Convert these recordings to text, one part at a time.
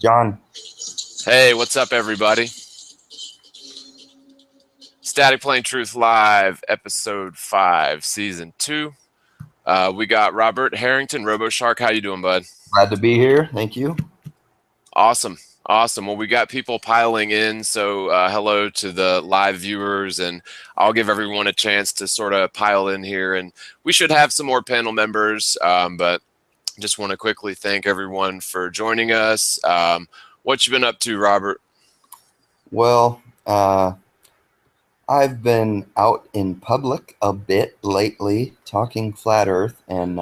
John. Hey, what's up, everybody? Static Plain Truth Live, Episode 5, Season 2. We got Robert Harrington, RoboShark. How you doing, bud? Glad to be here. Thank you. Awesome. Awesome. Well, we got people piling in, so hello to the live viewers, and I'll give everyone a chance to sort of pile in here, and we should have some more panel members, but just want to quickly thank everyone for joining us. What you been up to, Robert? Well, I've been out in public a bit lately talking flat Earth, and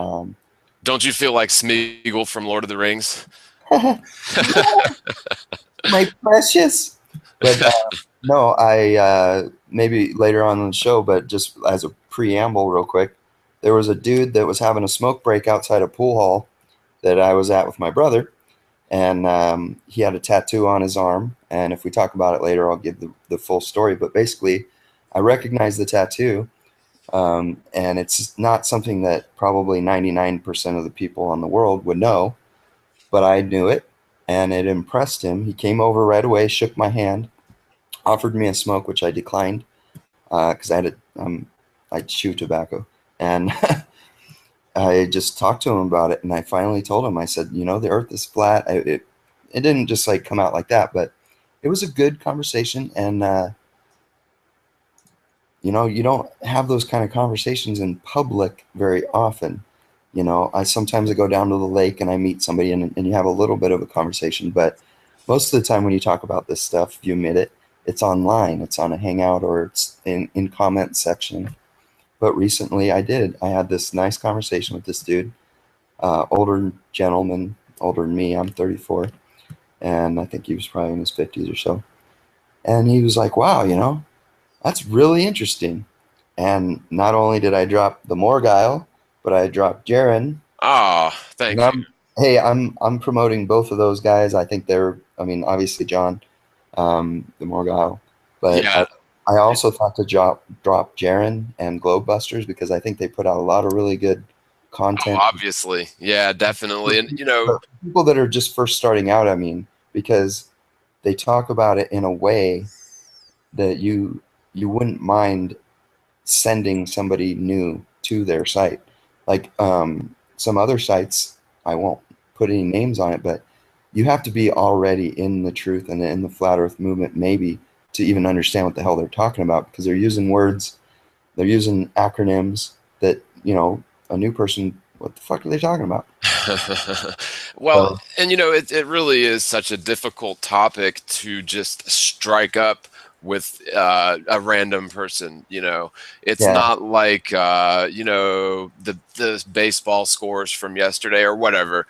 Don't you feel like Smeagol from Lord of the Rings? my precious. But no, I maybe later on in the show, but just as a preamble, real quick, there was a dude that was having a smoke break outside a pool hall that I was at with my brother, and he had a tattoo on his arm. And if we talk about it later, I'll give the full story. But basically, I recognized the tattoo, and it's not something that probably 99% of the people on the world would know, but I knew it, and it impressed him. He came over right away, shook my hand, offered me a smoke, which I declined because I chew tobacco, and I just talked to him about it, and I finally told him. I said, the Earth is flat. It didn't just like come out like that, but it was a good conversation, and you don't have those kind of conversations in public very often. I sometimes I go down to the lake and I meet somebody, and you have a little bit of a conversation, but most of the time when you talk about this stuff, you admit it, it's online, it's on a hangout, or it's in comment section. But recently I had this nice conversation with this dude, older gentleman, older than me. I'm 34, and I think he was probably in his 50s or so. And he was like, wow, that's really interesting. And not only did I drop the Morgile, but I dropped Jaren. Oh, And thank you. I'm promoting both of those guys. I think I mean, obviously John, the Morgile, but Yeah, I also thought to drop Jaren and Globebusters because I think they put out a lot of really good content. obviously. Yeah, definitely. And, For people that are just first starting out, I mean, because they talk about it in a way that you wouldn't mind sending somebody new to their site. Like some other sites, I won't put any names on it, but you have to be already in the truth and in the flat earth movement, maybe, to even understand what the hell they're talking about, because they're using words, they're using acronyms that, a new person, what the fuck are they talking about? well, So, and it really is such a difficult topic to just strike up with a random person. It's yeah, not like the baseball scores from yesterday or whatever.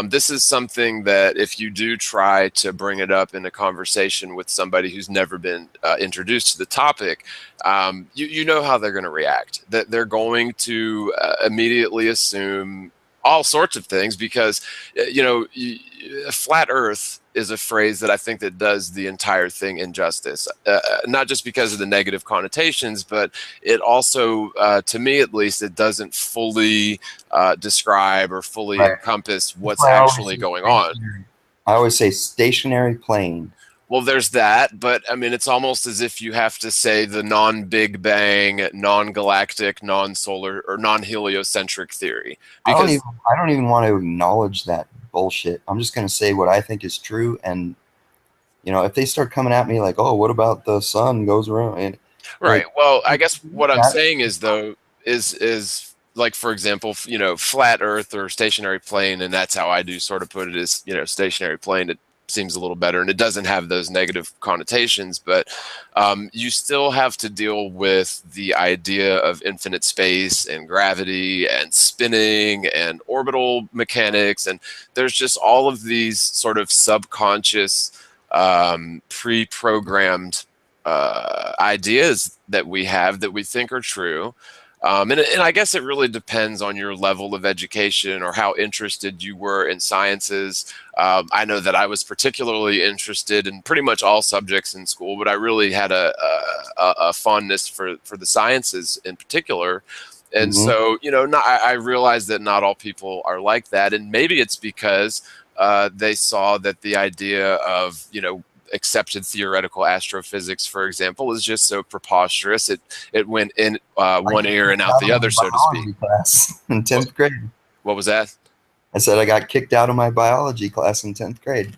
This is something that if you do try to bring it up in a conversation with somebody who's never been introduced to the topic, you know how they're going to react. That they're going to immediately assume all sorts of things because flat earth is a phrase that I think that does the entire thing injustice, not just because of the negative connotations, but it also, to me at least, it doesn't fully describe or fully right. encompass That's what's why I always actually say going on. stationary. I always say stationary plane. Well, there's that, but I mean, it's almost as if you have to say the non-Big Bang, non-galactic, non-solar, or non-heliocentric theory, I don't even because I don't even want to acknowledge that bullshit. I'm just gonna say what I think is true, and if they start coming at me like, "Oh, what about the sun goes around?" and right. like Well, I guess what I'm that, saying is though is like for example, flat Earth or stationary plane, and that's how I do sort of put it is stationary plane. It seems a little better, and it doesn't have those negative connotations. But you still have to deal with the idea of infinite space and gravity and spinning and orbital mechanics, and there's just all of these sort of subconscious, pre-programmed ideas that we have that we think are true. And I guess it really depends on your level of education or how interested you were in sciences. I know that I was particularly interested in pretty much all subjects in school, but I really had a fondness for the sciences in particular. And hmm so, I realize that not all people are like that. And maybe it's because they saw that the idea of, accepted theoretical astrophysics, for example, is just so preposterous. It went in one ear and out the other, so to speak. Class in 10th grade. What was that? I said I got kicked out of my biology class in 10th grade.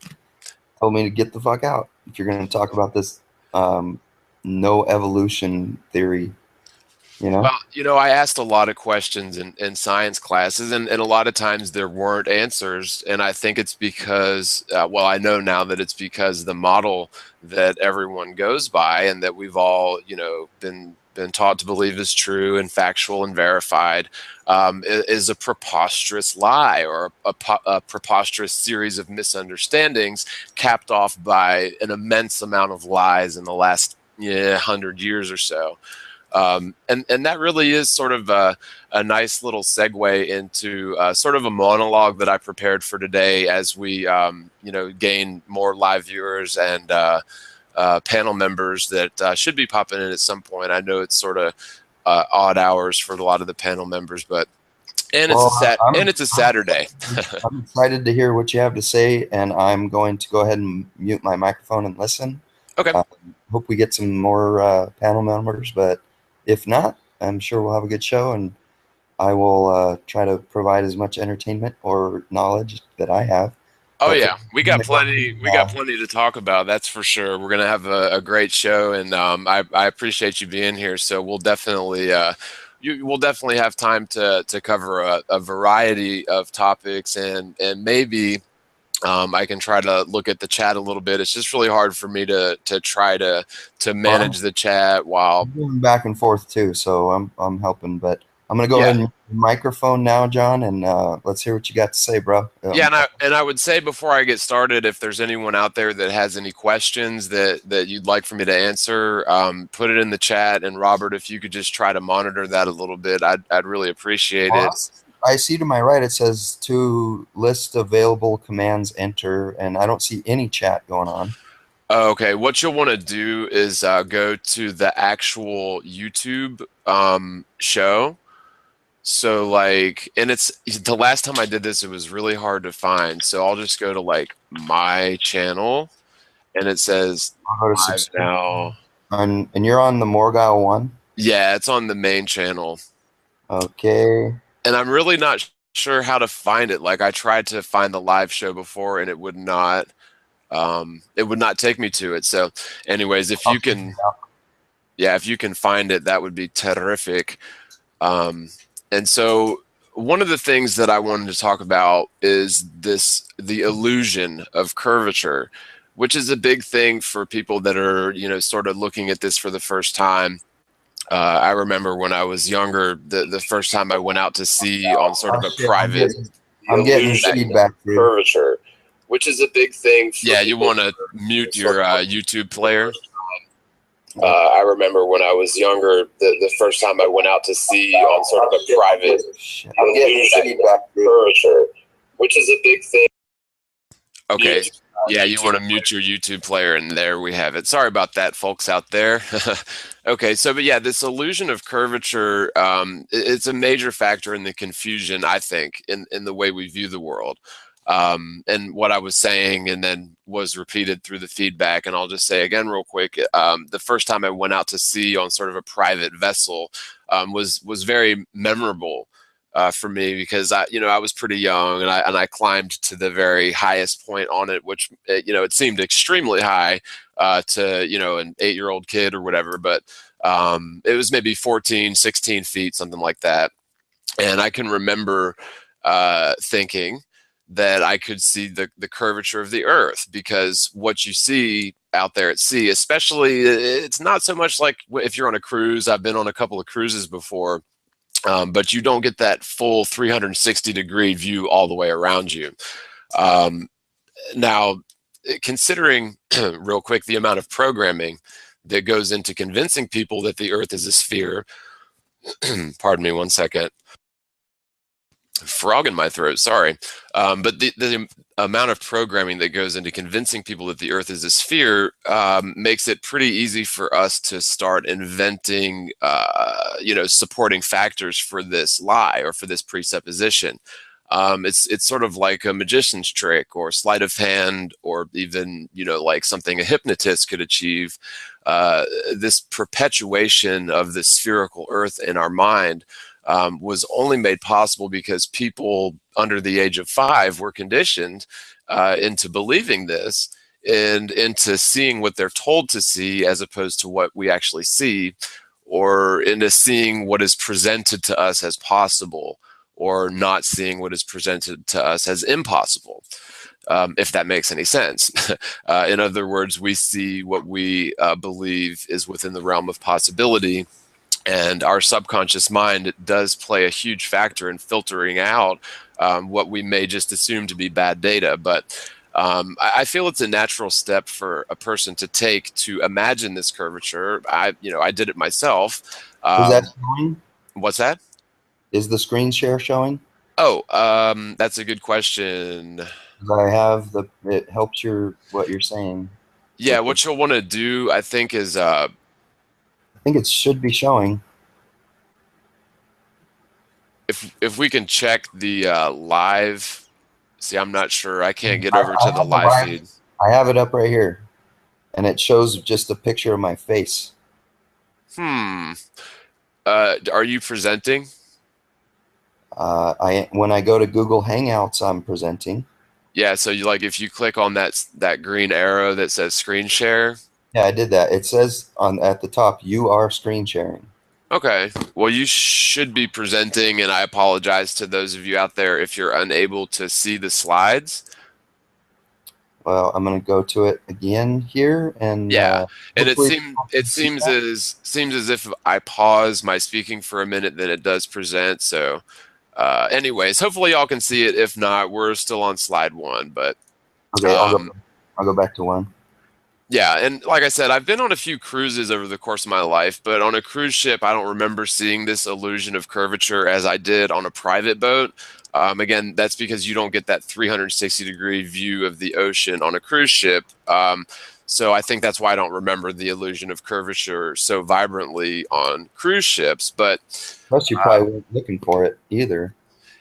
Told me to get the fuck out if you're going to talk about this no evolution theory. Well, I asked a lot of questions in science classes, and a lot of times there weren't answers. And I think it's because, I know now that it's because the model that everyone goes by and that we've all, been taught to believe is true and factual and verified is a preposterous lie, or a preposterous series of misunderstandings capped off by an immense amount of lies in the last 100 years or so. And that really is sort of a nice little segue into sort of a monologue that I prepared for today as we, gain more live viewers and panel members that should be popping in at some point. I know it's sort of odd hours for a lot of the panel members, it's a Saturday. I'm excited to hear what you have to say, and I'm going to go ahead and mute my microphone and listen. Okay. Hope we get some more panel members, but if not, I'm sure we'll have a good show, and I will try to provide as much entertainment or knowledge that I have. Oh yeah, we got plenty. We got plenty to talk about. That's for sure. We're gonna have a great show, and I appreciate you being here. So we'll definitely we'll definitely have time to cover a variety of topics, and maybe I can try to look at the chat a little bit. It's just really hard for me to try to manage the chat while I'm going back and forth too. So I'm helping, but I'm gonna go ahead and mute the microphone now, John, and let's hear what you got to say, bro. And I would say before I get started, if there's anyone out there that has any questions that you'd like for me to answer, put it in the chat. And Robert, if you could just try to monitor that a little bit, I'd really appreciate it. I see to my right, it says to list available commands, enter, and I don't see any chat going on. Okay, what you'll want to do is go to the actual YouTube show. So and it's the last time I did this, it was really hard to find. So I'll just go to my channel, and it says live now. And you're on the Morgile one? Yeah, it's on the main channel. Okay. And I'm really not sure how to find it. I tried to find the live show before, and it would not take me to it. So anyways, if you can find it, that would be terrific. And so one of the things that I wanted to talk about is the illusion of curvature, which is a big thing for people that are, sort of looking at this for the first time. I remember when I was younger, the first time I went out to sea on sort of a private. I'm getting feedback. Curvature, which is a big thing. You want to mute your YouTube player. I remember when I was younger, the first time I went out to sea on sort of a private. I'm getting feedback. Curvature, which is a big thing. Okay. Yeah, you want to mute your YouTube player, and there we have it. Sorry about that, folks out there. Okay, so but yeah, this illusion of curvature, it's a major factor in the confusion, I think, in the way we view the world. And what I was saying, and then was repeated through the feedback, and I'll just say again real quick, the first time I went out to sea on sort of a private vessel was very memorable. For me, because I was pretty young, and I climbed to the very highest point on it, which it seemed extremely high to an 8-year-old kid or whatever, but it was maybe 14, 16 feet, something like that. And I can remember thinking that I could see the curvature of the Earth, because what you see out there at sea, especially, it's not so much like if you're on a cruise. I've been on a couple of cruises before. But you don't get that full 360-degree view all the way around you. Now, considering real quick the amount of programming that goes into convincing people that the Earth is a sphere, pardon me 1 second, frog in my throat, sorry. But the amount of programming that goes into convincing people that the Earth is a sphere makes it pretty easy for us to start inventing, supporting factors for this lie or for this presupposition. It's sort of like a magician's trick or sleight of hand, or even, like something a hypnotist could achieve. This perpetuation of the spherical Earth in our mind was only made possible because people under the age of 5 were conditioned into believing this and into seeing what they're told to see as opposed to what we actually see, or into seeing what is presented to us as possible, or not seeing what is presented to us as impossible, if that makes any sense. In other words, we see what we believe is within the realm of possibility, and our subconscious mind does play a huge factor in filtering out what we may just assume to be bad data. But I feel it's a natural step for a person to take to imagine this curvature. I did it myself. Is that showing? What's that? Is the screen share showing? Oh, that's a good question. I have it helps what you're saying. Yeah, what you'll want to do, I think, is I think it should be showing. If we can check the live. See, I'm not sure. I can't get over to the live feed. I have it up right here, and it shows just a picture of my face. Are you presenting? When I go to Google Hangouts, I'm presenting. Yeah, so if you click on that green arrow that says screen share. Yeah, I did that. It says at the top, you are screen sharing. Okay. Well, you should be presenting, and I apologize to those of you out there if you're unable to see the slides. Well, I'm going to go to it again here, and yeah, and it seems as if I pause my speaking for a minute, then it does present. So, anyways, hopefully y'all can see it. If not, we're still on slide 1. But okay, I'll go back to 1. Yeah, and like I said, I've been on a few cruises over the course of my life, but on a cruise ship, I don't remember seeing this illusion of curvature as I did on a private boat. Again, that's because you don't get that 360-degree view of the ocean on a cruise ship. So I think that's why I don't remember the illusion of curvature so vibrantly on cruise ships. But plus, you probably weren't looking for it either.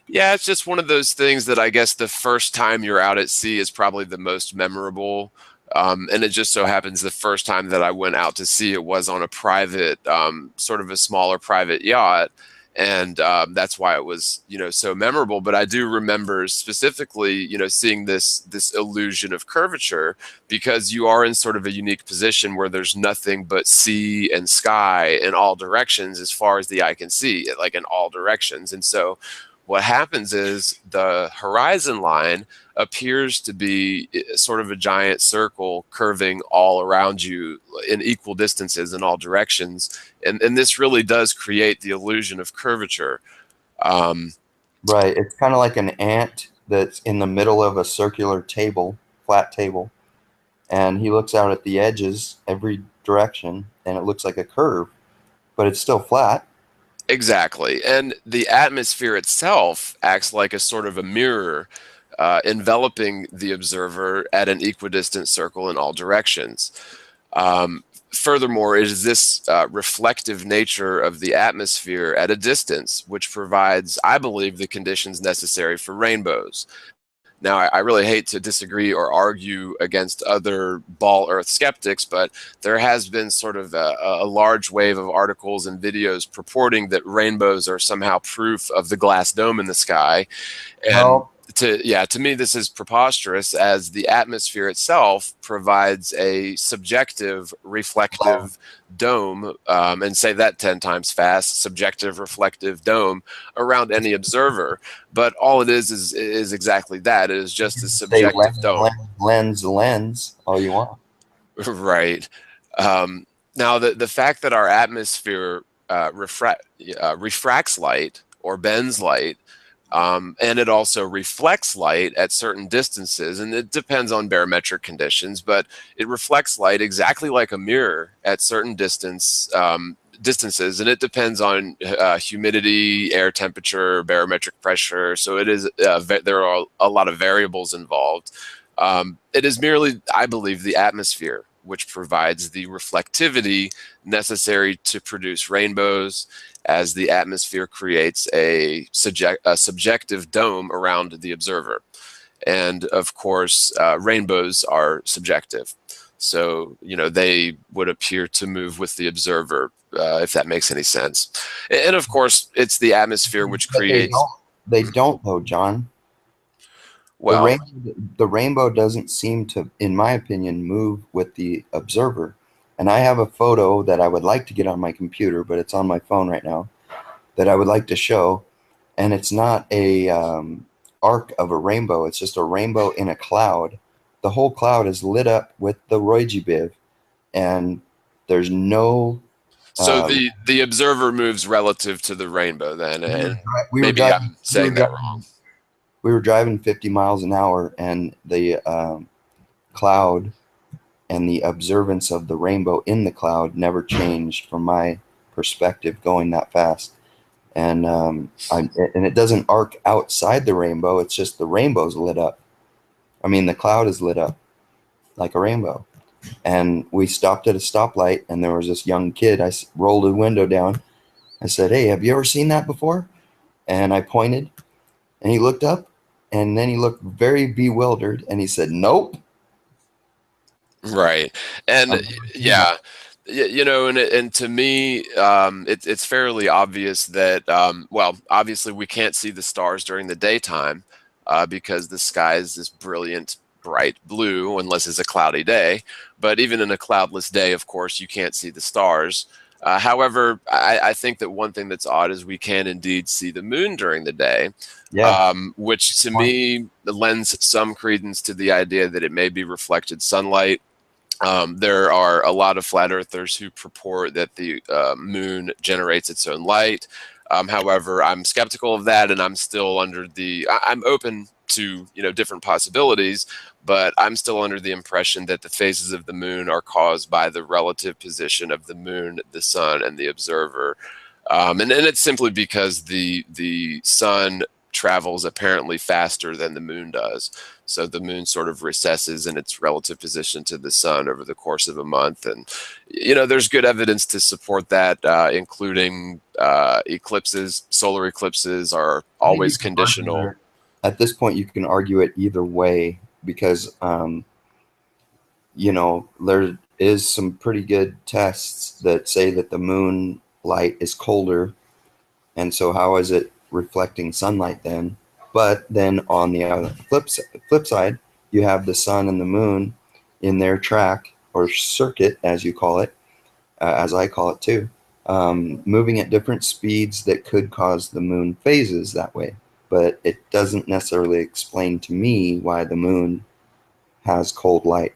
Yeah, it's just one of those things that I guess the first time you're out at sea is probably the most memorable. And it just so happens the first time that I went out to sea, it was on a private, sort of a smaller private yacht. And that's why it was, so memorable. But I do remember specifically, seeing this illusion of curvature, because you are in sort of a unique position where there's nothing but sea and sky in all directions as far as the eye can see, like in all directions. And so what happens is the horizon line appears to be sort of a giant circle curving all around you in equal distances in all directions. And this really does create the illusion of curvature. Right. It's kind of like an ant that's in the middle of a circular table, flat table. And he looks out at the edges every direction, and it looks like a curve, but it's still flat. Exactly. And the atmosphere itself acts like a sort of a mirror, enveloping the observer at an equidistant circle in all directions. Furthermore, it is this reflective nature of the atmosphere at a distance which provides, I believe, the conditions necessary for rainbows. Now, I really hate to disagree or argue against other ball Earth skeptics, but there has been sort of a large wave of articles and videos purporting that rainbows are somehow proof of the glass dome in the sky. And to me, this is preposterous, as the atmosphere itself provides a subjective reflective dome, and say that 10 times fast, subjective reflective dome around any observer. But all it is exactly that. It is just a subjective dome. Lens, all you want. Right. Now, the fact that our atmosphere refracts light or bends light, and it also reflects light at certain distances, and it depends on barometric conditions, but it reflects light exactly like a mirror at certain distances, and it depends on humidity, air temperature, barometric pressure. So it is there are a lot of variables involved. It is merely, I believe, the atmosphere which provides the reflectivity necessary to produce rainbows, as the atmosphere creates a subjective dome around the observer. And of course, rainbows are subjective. So, they would appear to move with the observer, if that makes any sense. And of course, it's the atmosphere which But creates. they don't though, John. Well, The rainbow doesn't seem to, in my opinion, move with the observer. And I have a photo that I would like to get on my computer, but it's on my phone right now, that I would like to show. And it's not a arc of a rainbow. It's just a rainbow in a cloud. The whole cloud is lit up with the Roy G. Biv, and there's no. So the observer moves relative to the rainbow then, and we were maybe driving, I'm saying that wrong. We were driving 50 miles an hour, and the cloud and the observance of the rainbow in the cloud never changed from my perspective going that fast. And and it doesn't arc outside the rainbow. It's just the rainbow's lit up. I mean, the cloud is lit up like a rainbow. And we stopped at a stoplight, and there was this young kid. I rolled the window down. I said, "Hey, have you ever seen that before?" And I pointed, and he looked up, and then he looked very bewildered, and he said, "Nope." Right. And yeah, and to me, it's fairly obvious that, well, obviously we can't see the stars during the daytime because the sky is this brilliant, bright blue unless it's a cloudy day. But even in a cloudless day, of course, you can't see the stars. However, I think that one thing that's odd is we can indeed see the moon during the day, which to me lends some credence to the idea that it may be reflected sunlight. There are a lot of flat earthers who purport that the moon generates its own light. However, I'm skeptical of that, and I'm still I'm open to different possibilities, but I'm still under the impression that the phases of the moon are caused by the relative position of the moon, the sun, and the observer. And it's simply because the sun travels apparently faster than the moon does. So the moon sort of recesses in its relative position to the sun over the course of a month. And, there's good evidence to support that, including eclipses. Solar eclipses are always conditional. At this point, you can argue it either way because, there is some pretty good tests that say that the moon light is colder. And so how is it reflecting sunlight then? But then on the flip side, you have the sun and the moon in their track or circuit, as you call it, as I call it too, moving at different speeds that could cause the moon phases that way. But it doesn't necessarily explain to me why the moon has cold light.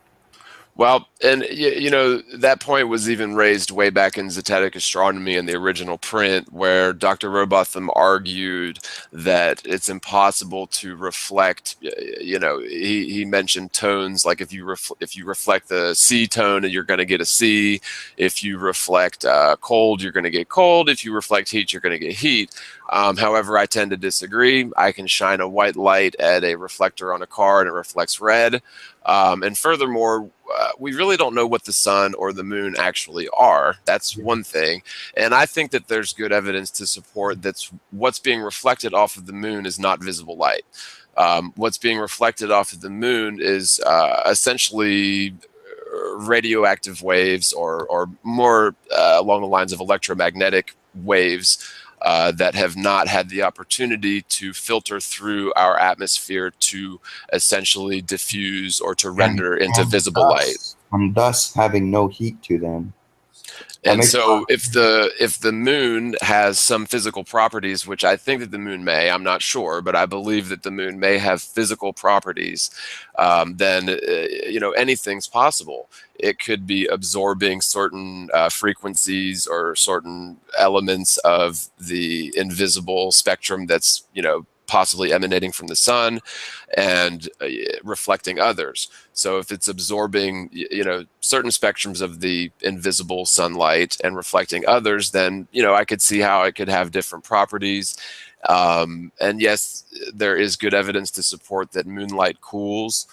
Well, and that point was even raised way back in Zetetic Astronomy in the original print, where Dr. Robotham argued that it's impossible to reflect. He mentioned tones, like if you reflect the C tone, you're going to get a C. If you reflect cold, you're going to get cold. If you reflect heat, you're going to get heat. However, I tend to disagree. I can shine a white light at a reflector on a car, and it reflects red. And furthermore, we really don't know what the sun or the moon actually are. That's one thing. And I think that there's good evidence to support that what's being reflected off of the moon is not visible light. What's being reflected off of the moon is essentially radioactive waves or more along the lines of electromagnetic waves that have not had the opportunity to filter through our atmosphere to essentially diffuse or to render into visible light. And thus having no heat to them. And so if the moon has some physical properties, which I think that the moon may, I'm not sure, but I believe that the moon may have physical properties, then anything's possible. It could be absorbing certain frequencies or certain elements of the invisible spectrum that's possibly emanating from the sun and reflecting others. So if it's absorbing, certain spectrums of the invisible sunlight and reflecting others, then, I could see how it could have different properties. And yes, there is good evidence to support that moonlight cools.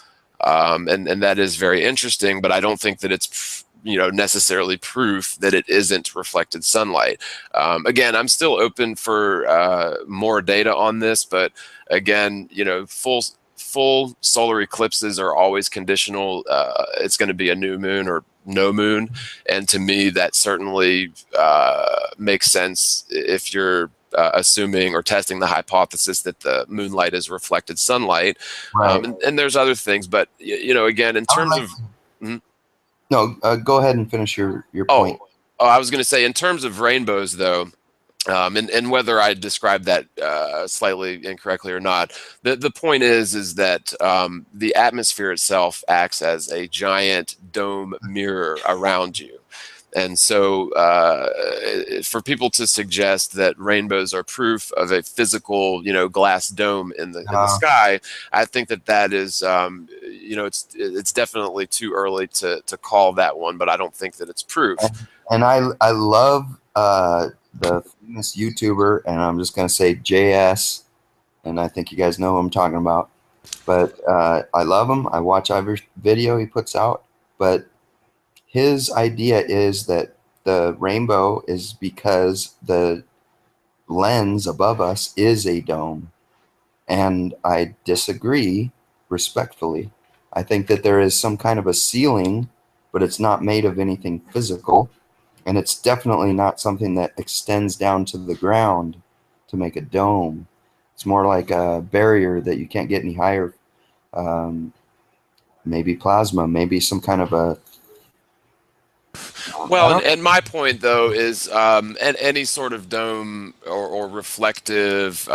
and that is very interesting. But I don't think that it's necessarily proof that it isn't reflected sunlight. Again, I'm still open for more data on this, but again, full solar eclipses are always conditional. It's going to be a new moon or no moon, and to me, that certainly makes sense if you're assuming or testing the hypothesis that the moonlight is reflected sunlight. Right. And there's other things, but again, in terms of No, go ahead and finish your point. I was going to say, in terms of rainbows, though, and whether I described that slightly incorrectly or not, the point is that the atmosphere itself acts as a giant dome mirror around you. And so for people to suggest that rainbows are proof of a physical, glass dome in the sky, I think that is, it's definitely too early to call that one, but I don't think that it's proof. And I love the famous YouTuber, and I'm just going to say JS, and I think you guys know who I'm talking about. But I love him. I watch every video he puts out, but his idea is that the rainbow is because the lens above us is a dome. And I disagree respectfully. I think that there is some kind of a ceiling, but it's not made of anything physical. And it's definitely not something that extends down to the ground to make a dome. It's more like a barrier that you can't get any higher. Maybe plasma, maybe some kind of a... Well, and my point, though, is any sort of dome or reflective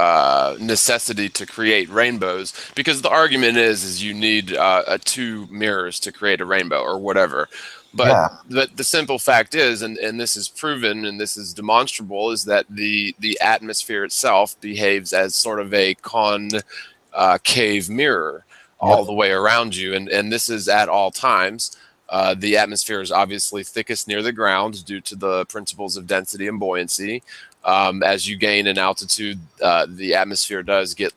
necessity to create rainbows, because the argument is you need two mirrors to create a rainbow or whatever. But the simple fact is, and this is proven and this is demonstrable, is that the atmosphere itself behaves as sort of a concave mirror all the way around you. And this is at all times. The atmosphere is obviously thickest near the ground due to the principles of density and buoyancy. As you gain in altitude, the atmosphere does get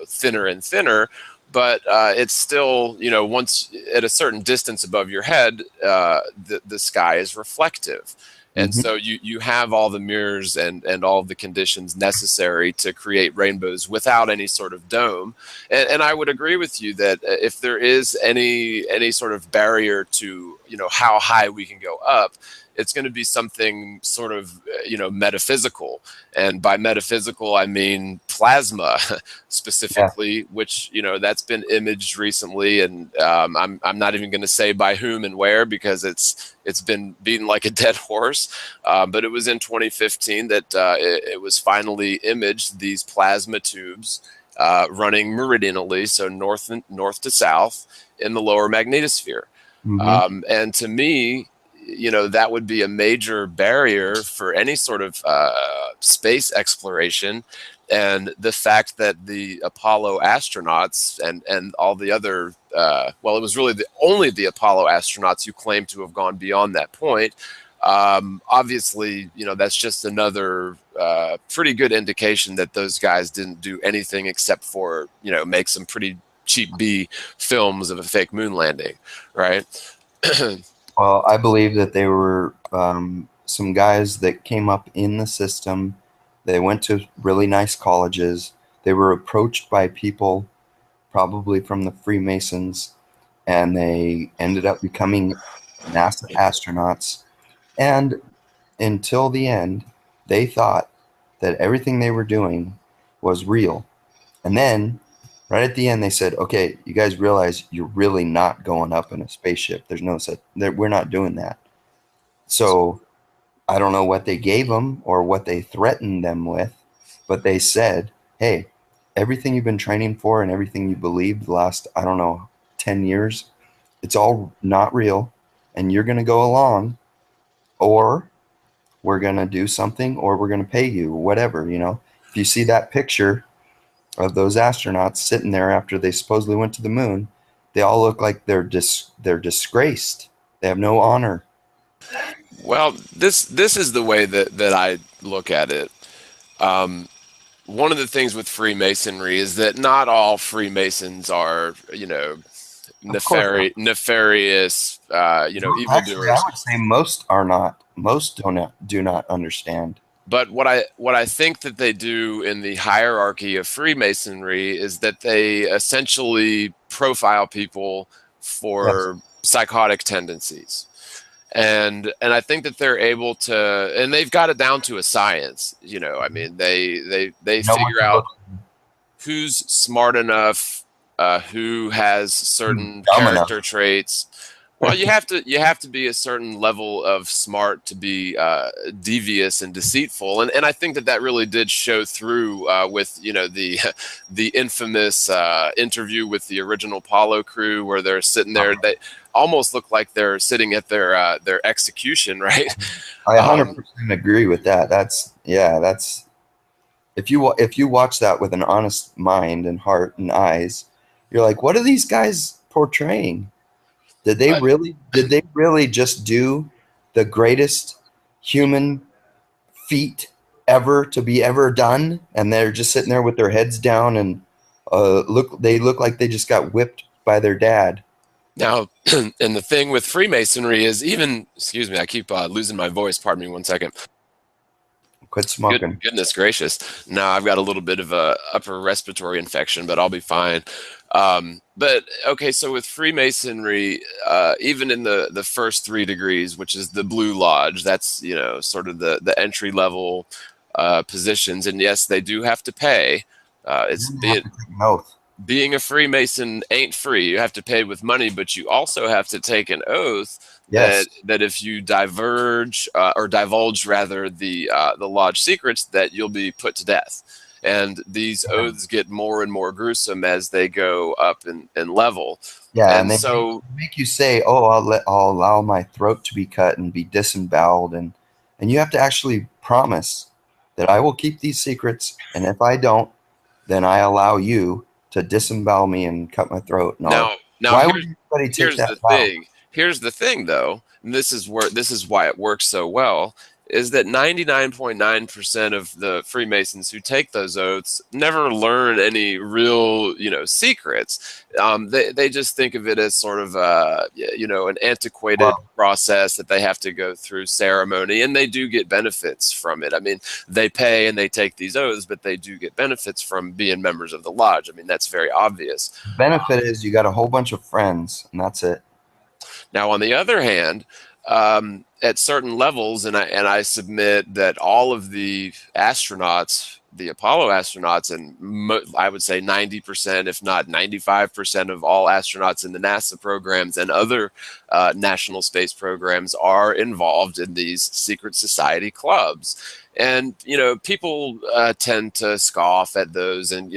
thinner and thinner, but it's still, once at a certain distance above your head, the sky is reflective. And so you have all the mirrors and all of the conditions necessary to create rainbows without any sort of dome. And I would agree with you that if there is any sort of barrier to, how high we can go up, it's going to be something sort of, metaphysical. And by metaphysical, I mean plasma specifically, which, that's been imaged recently. And I'm not even going to say by whom and where, because it's been beaten like a dead horse. But it was in 2015 that it was finally imaged, these plasma tubes running meridianally, so north to south in the lower magnetosphere. And to me, that would be a major barrier for any sort of space exploration. And the fact that the Apollo astronauts and all the other, it was really only the Apollo astronauts who claim to have gone beyond that point. Obviously, that's just another pretty good indication that those guys didn't do anything except for, make some pretty cheap B films of a fake moon landing, right? Well, I believe that they were some guys that came up in the system. They went to really nice colleges. They were approached by people, probably from the Freemasons, and they ended up becoming NASA astronauts. And until the end, they thought that everything they were doing was real. And then, right at the end, they said, okay, you guys realize you're really not going up in a spaceship. There's no such, we're not doing that. So I don't know what they gave them or what they threatened them with, but they said, hey, everything you've been training for and everything you believed the last, 10 years, it's all not real. And you're going to go along, or we're going to do something, or we're going to pay you, whatever, If you see that picture of those astronauts sitting there after they supposedly went to the moon, they all look like they're disgraced. They have no honor. Well, this is the way that I look at it. One of the things with Freemasonry is that not all Freemasons are, Of course not. nefarious, Actually, evildoers. I would say most are not. Most do not understand. But what I think that they do in the hierarchy of Freemasonry is that they essentially profile people Yes. for psychotic tendencies. And I think that they're able to, and they've got it down to a science. I mean, they No one figure can out look who's smart enough, who has certain dumb enough. character traits. Well, you have to be a certain level of smart to be devious and deceitful, and I think that really did show through with the the infamous interview with the original Apollo crew, where they're sitting there. They almost look like they're sitting at their execution, right? I 100% agree with that. That's if you watch that with an honest mind and heart and eyes, you're like, what are these guys portraying? Did they really just do the greatest human feat ever to be ever done? And they're just sitting there with their heads down and they look like they just got whipped by their dad. Now, and the thing with Freemasonry is even, excuse me, I keep losing my voice. Pardon me one second. Quit smoking. Goodness gracious. Now I've got a little bit of a upper respiratory infection, but I'll be fine. But okay, so with Freemasonry, even in the first 3 degrees, which is the Blue Lodge, that's sort of the entry level positions, and yes, they do have to pay. It's You have to take an oath. Being a Freemason ain't free. You have to pay with money, but you also have to take an oath Yes. that if you divulge rather the lodge secrets, that you'll be put to death. And these oaths get more and more gruesome as they go up in level. Yeah, And and they so make you say, "Oh, I'll allow my throat to be cut and be disemboweled," and you have to actually promise that I will keep these secrets, and if I don't, then I allow you to disembowel me and cut my throat and all. now Why would anybody take here's that the vow? thing. Here's the thing, though. And this is why it works so well. Is that 99.9% of the Freemasons who take those oaths never learn any real, secrets. They just think of it as sort of, an antiquated process that they have to go through ceremony, and they do get benefits from it. I mean, they pay and they take these oaths, but they do get benefits from being members of the lodge. I mean, that's very obvious. The benefit is you got a whole bunch of friends, and that's it. Now, on the other hand, at certain levels, and I submit that all of the astronauts, the Apollo astronauts, and I would say 90%, if not 95% of all astronauts in the NASA programs and other national space programs are involved in these secret society clubs. And, people tend to scoff at those and,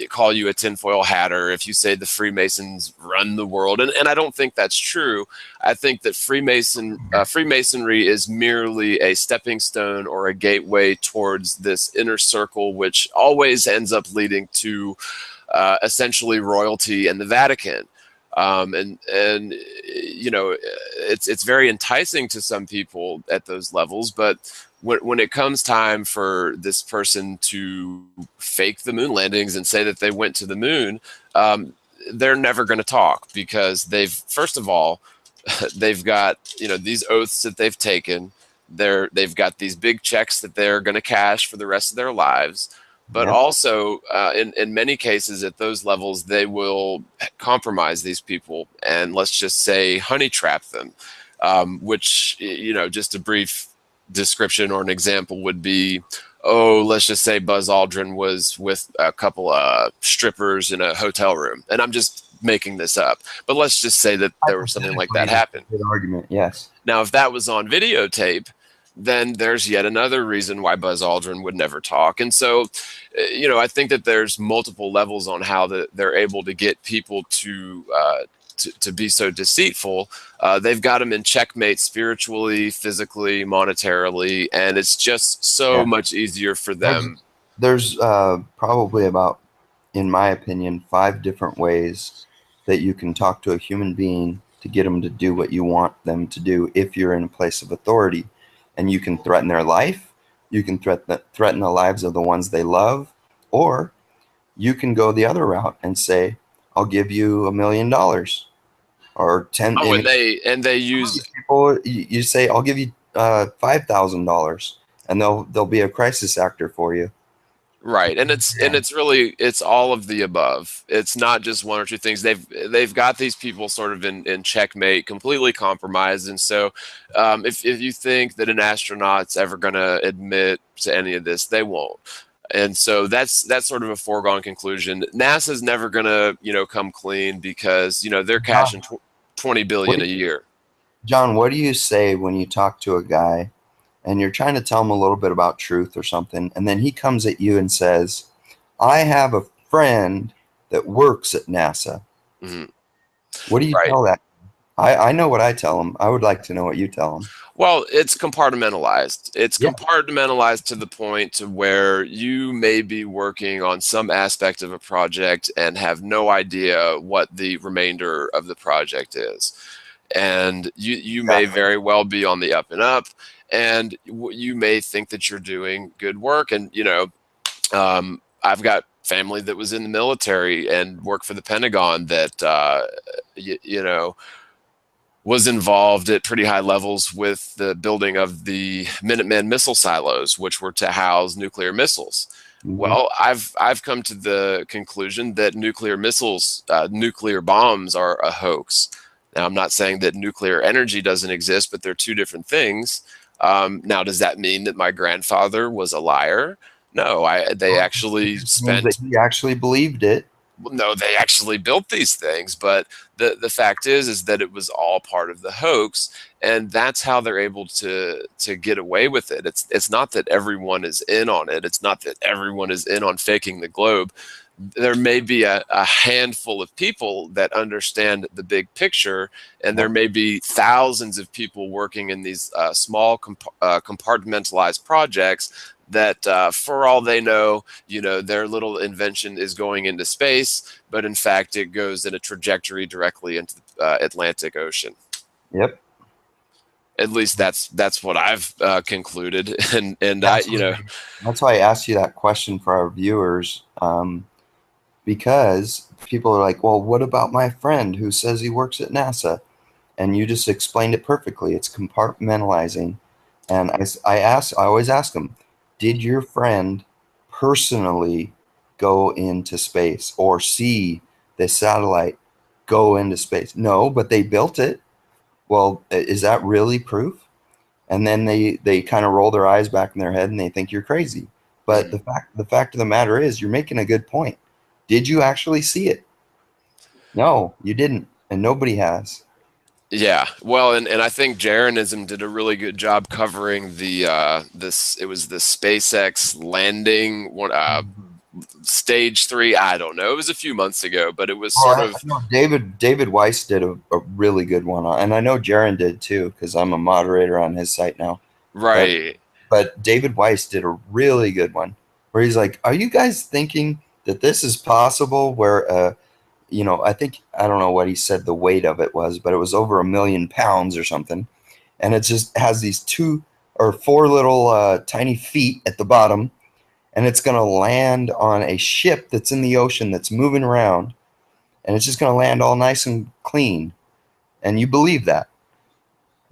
call you a tinfoil hatter if you say the Freemasons run the world. And I don't think that's true. I think that Freemasonry is merely a stepping stone or a gateway towards this inner circle, which always ends up leading to essentially royalty and the Vatican. It's very enticing to some people at those levels, but when it comes time for this person to fake the moon landings and say that they went to the moon, they're never going to talk, because first of all, they've got these oaths that they've taken. They've got these big checks that they're going to cash for the rest of their lives. But also, in many cases at those levels, they will compromise these people and, let's just say, honey trap them, which, just a brief description or an example would be, let's just say Buzz Aldrin was with a couple of strippers in a hotel room. And I'm just making this up, but let's just say that there was something like that happen. Good argument, yes. Now, if that was on videotape, then there's yet another reason why Buzz Aldrin would never talk. And so, I think that there's multiple levels on how they're able to get people to be so deceitful. They've got them in checkmate spiritually, physically, monetarily, and it's just so much easier for them. There's probably about, in my opinion, 5 different ways that you can talk to a human being to get them to do what you want them to do if you're in a place of authority. And you can threaten their life, you can threaten the lives of the ones they love, or you can go the other route and say, I'll give you $1 million or 10. Oh, And and they use people, you say, I'll give you $5,000, and they'll be a crisis actor for you. right, and Yeah. it's all of the above. It's not just one or two things. They've got these people sort of in checkmate, completely compromised. And so, if you think that an astronaut's ever going to admit to any of this, they won't. And so that's sort of a foregone conclusion. NASA's never going to come clean because they're cashing John, 20 what billion do a you, year. John, what do you say when you talk to a guy and you're trying to tell him a little bit about truth or something, and then he comes at you and says, I have a friend that works at NASA. Mhm. What do you Right. tell that? I know what I tell him. I would like to know what you tell him. Well, it's compartmentalized. It's Yeah. compartmentalized to the point to where you may be working on some aspect of a project and have no idea what the remainder of the project is. And you may Exactly. very well be on the up and up, and you may think that you're doing good work. And I've got family that was in the military and worked for the Pentagon that you know was involved at pretty high levels with the building of the Minuteman missile silos, which were to house nuclear missiles. Hmm. Well, I've come to the conclusion that nuclear missiles, nuclear bombs, are a hoax. Now, I'm not saying that nuclear energy doesn't exist, but they're two different things. Now, does that mean that my grandfather was a liar? No, they It actually just means that spent he actually believed it. no, they actually built these things, but the fact is that it was all part of the hoax, and that's how they're able to get away with it. It's not that everyone is in on it. It's not that everyone is in on faking the globe. There may be a handful of people that understand the big picture, and there Yep. may be thousands of people working in these small compartmentalized projects that, for all they know, their little invention is going into space, but in fact, it goes in a trajectory directly into the Atlantic Ocean. Yep. At least that's what I've concluded, and I, That's why, that's why I asked you that question for our viewers, because people are like, well, what about my friend who says he works at NASA? And you just explained it perfectly. It's compartmentalizing. And I always ask them, did your friend personally go into space or see the satellite go into space? No, but they built it. Well, is that really proof? And then they kind of roll their eyes back in their head and they think you're crazy. But Mhm. the fact of the matter is, you're making a good point. Did you actually see it? No, you didn't, and nobody has. Yeah, well, and I think Jeranism did a really good job covering the this it was the SpaceX landing one stage three. I don't know. It was a few months ago, but it was Oh, sort I of know David Weiss did a really good one, and I know Jaron did too because I'm a moderator on his site now. But right. but David Weiss did a really good one where he's like, "Are you guys thinking that this is possible?" Where I think I don't know what he said the weight of it was, but it was over 1 million pounds or something, and it just has these two or four little tiny feet at the bottom, and it's gonna land on a ship that's in the ocean that's moving around, and it's just going to land all nice and clean. And you believe that.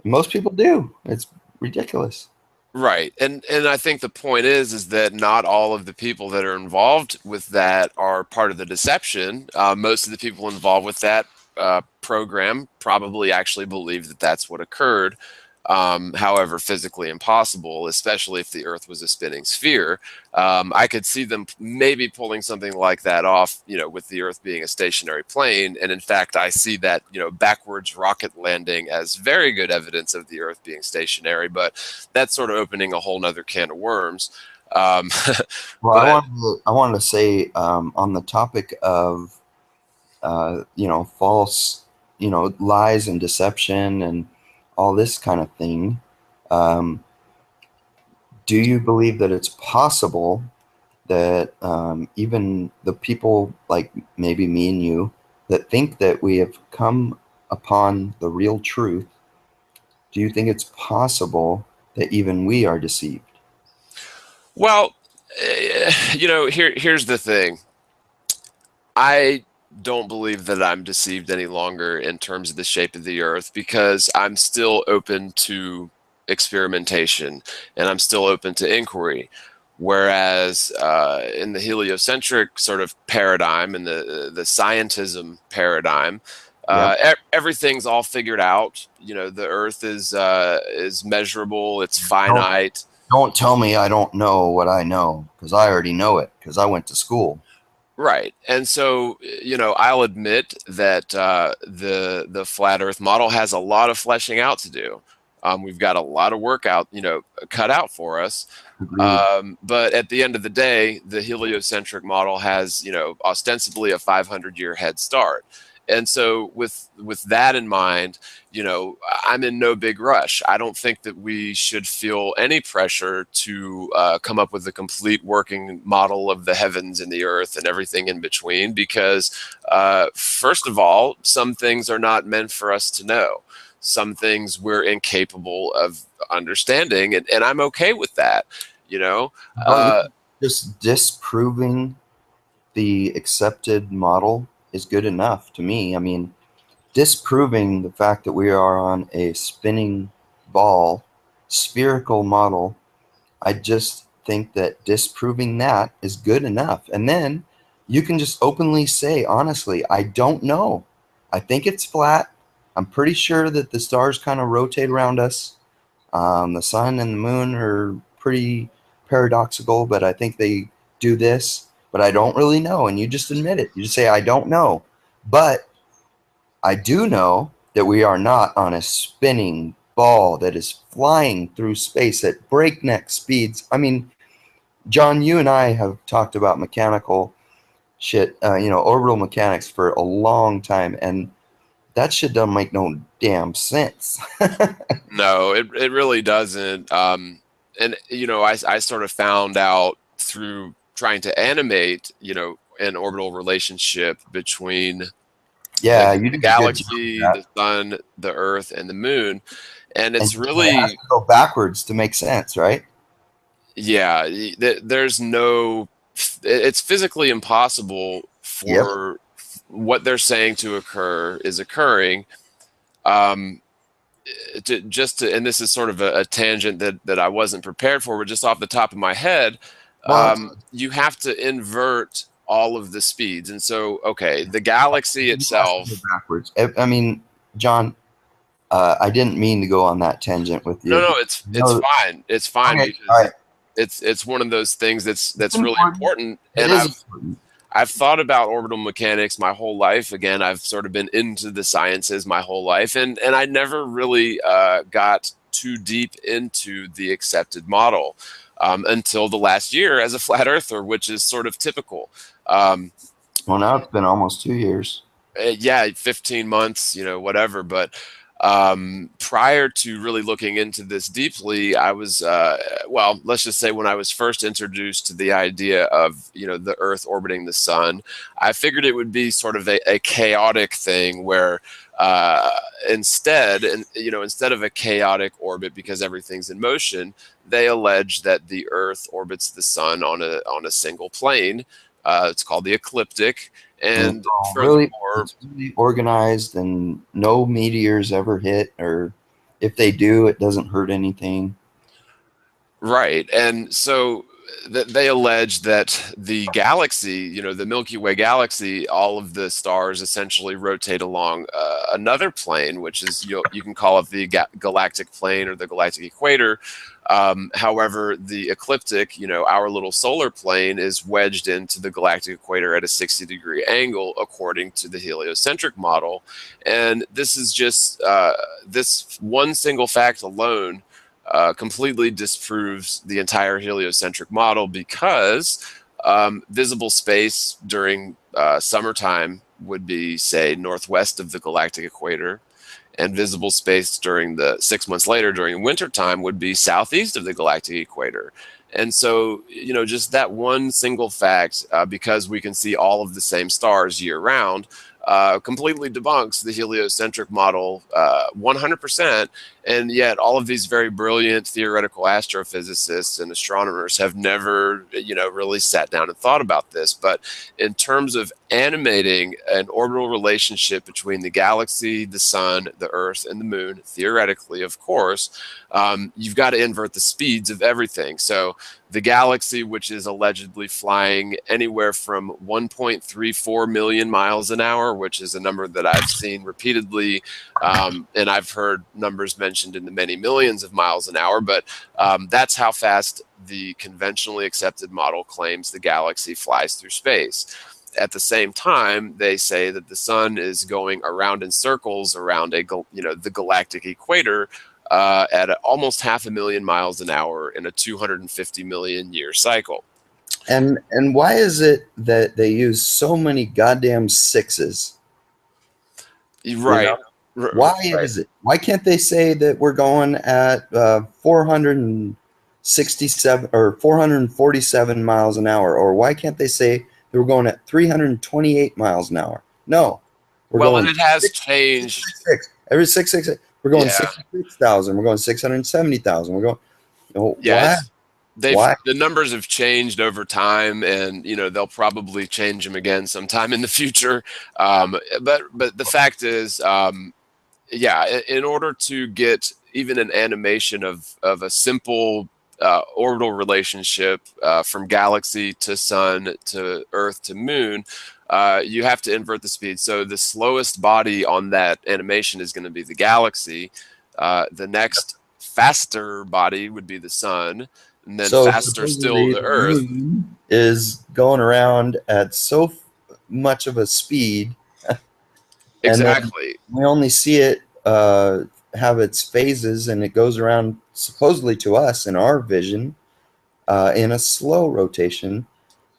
Most people do. It's ridiculous. Right. And I think the point is that not all of the people that are involved with that are part of the deception. Most of the people involved with that program probably actually believe that that's what occurred. However, physically impossible, especially if the Earth was a spinning sphere. I could see them maybe pulling something like that off, with the Earth being a stationary plane. And in fact, I see that, backwards rocket landing as very good evidence of the Earth being stationary. But that's sort of opening a whole nother can of worms. Um, Well, but I wanted to say on the topic of false lies and deception and all this kind of thing. Um, do you believe that it's possible that even the people like maybe me and you that think that we have come upon the real truth, do you think it's possible that even we are deceived? well, here's the thing. I don't believe that I'm deceived any longer in terms of the shape of the Earth, because I'm still open to experimentation and I'm still open to inquiry. Whereas in the heliocentric sort of paradigm and the scientism paradigm, Yep. everything's all figured out. You know, the Earth is measurable, it's Don't finite. don't tell me I don't know what I know, because I already know it because I went to school. Right. And so, you know, I'll admit that the flat Earth model has a lot of fleshing out to do. We've got a lot of work out, you know, cut out for us. Agreed. But at the end of the day, the heliocentric model has, you know, ostensibly a 500-year head start. And so, with that in mind, you know, I'm in no big rush. I don't think that we should feel any pressure to come up with a complete working model of the heavens and the earth and everything in between, because first of all, some things are not meant for us to know. Some things we're incapable of understanding, and I'm okay with that. You know, Don't you uh, just disproving the accepted model is good enough to me? I mean, disproving the fact that we are on a spinning ball, spherical model, I just think that disproving that is good enough. And then you can just openly say, honestly, I don't know. I think it's flat. I'm pretty sure that the stars kind of rotate around us. The sun and the moon are pretty paradoxical, but I think they do this. But I don't really know. And you just admit it. You just say, I don't know. But I do know that we are not on a spinning ball that is flying through space at breakneck speeds. I mean, John, you and I have talked about mechanical shit, orbital mechanics for a long time, and that shit doesn't make no damn sense. no, it really doesn't. And you know, I sort of found out through trying to animate, you know, an orbital relationship between the, Yeah, you the did a good job of galaxy, that. the sun, the Earth, and the Moon, and And it's it has really, to go backwards to make sense, right? yeah, there's no, it's physically impossible Yep. for what they're saying to occur is occurring. Um, and this is sort of a tangent that I wasn't prepared for, but just off the top of my head, Well, you have to invert all of the speeds. And so, okay, the galaxy it has to go itself. backwards. I mean, John, I didn't mean to go on that tangent with No, you. no, But, it's fine. It's fine okay, all because right. it's one of those things It's that's really important. important. It And is important. I've thought about orbital mechanics my whole life. Again, I've sort of been into the sciences my whole life, and I never really got too deep into the accepted model until the last year as a flat earther, which is sort of typical. Um, Well, now it's been almost 2 years. yeah, 15 months, you know, whatever. But prior to really looking into this deeply, I was, well, let's just say when I was first introduced to the idea of, you know, the Earth orbiting the sun, I figured it would be sort of a chaotic thing where uh, instead of a chaotic orbit because everything's in motion, they allege that the Earth orbits the sun on a single plane. It's called the ecliptic. And And furthermore, it's really organized, and no meteors ever hit, or if they do, it doesn't hurt anything. right. And so they allege that the galaxy, you know, the Milky Way galaxy, all of the stars essentially rotate along another plane, which is, you can call it the galactic plane or the galactic equator. However, the ecliptic, you know, our little solar plane is wedged into the galactic equator at a 60-degree angle, according to the heliocentric model. And this is just this one single fact alone completely disproves the entire heliocentric model, because visible space during summertime would be, say, northwest of the galactic equator, and visible space during the 6 months later during wintertime would be southeast of the galactic equator. And so, you know, just that one single fact, because we can see all of the same stars year round, completely debunks the heliocentric model 100%. And yet all of these very brilliant theoretical astrophysicists and astronomers have never, really sat down and thought about this. But in terms of animating an orbital relationship between the galaxy, the sun, the Earth, and the moon, theoretically, of course, you've got to invert the speeds of everything. So the galaxy, which is allegedly flying anywhere from 1.34 million miles an hour, which is a number that I've seen repeatedly, and I've heard numbers mentioned in the many millions of miles an hour, but that's how fast the conventionally accepted model claims the galaxy flies through space. At the same time, they say that the sun is going around in circles around the galactic equator at almost 500,000 miles an hour in a 250 million year cycle. And why is it that they use so many goddamn sixes? Right. Why is it? Why can't they say that we're going at 467 or 447 miles an hour? Or why can't they say that we're going at 328 miles an hour? No. And it has changed. Every 6. We're going 66,000. We're going 670,000. We're going. Why? The numbers have changed over time, and they'll probably change them again sometime in the future. But the fact is, in order to get even an animation of a simple orbital relationship from galaxy to sun to Earth to moon, you have to invert the speed. So the slowest body on that animation is going to be the galaxy. The next faster body would be the sun, and then faster still the Earth. Moon is going around at so much of a speed. Exactly. We only see it have its phases, and it goes around supposedly to us in our vision in a slow rotation.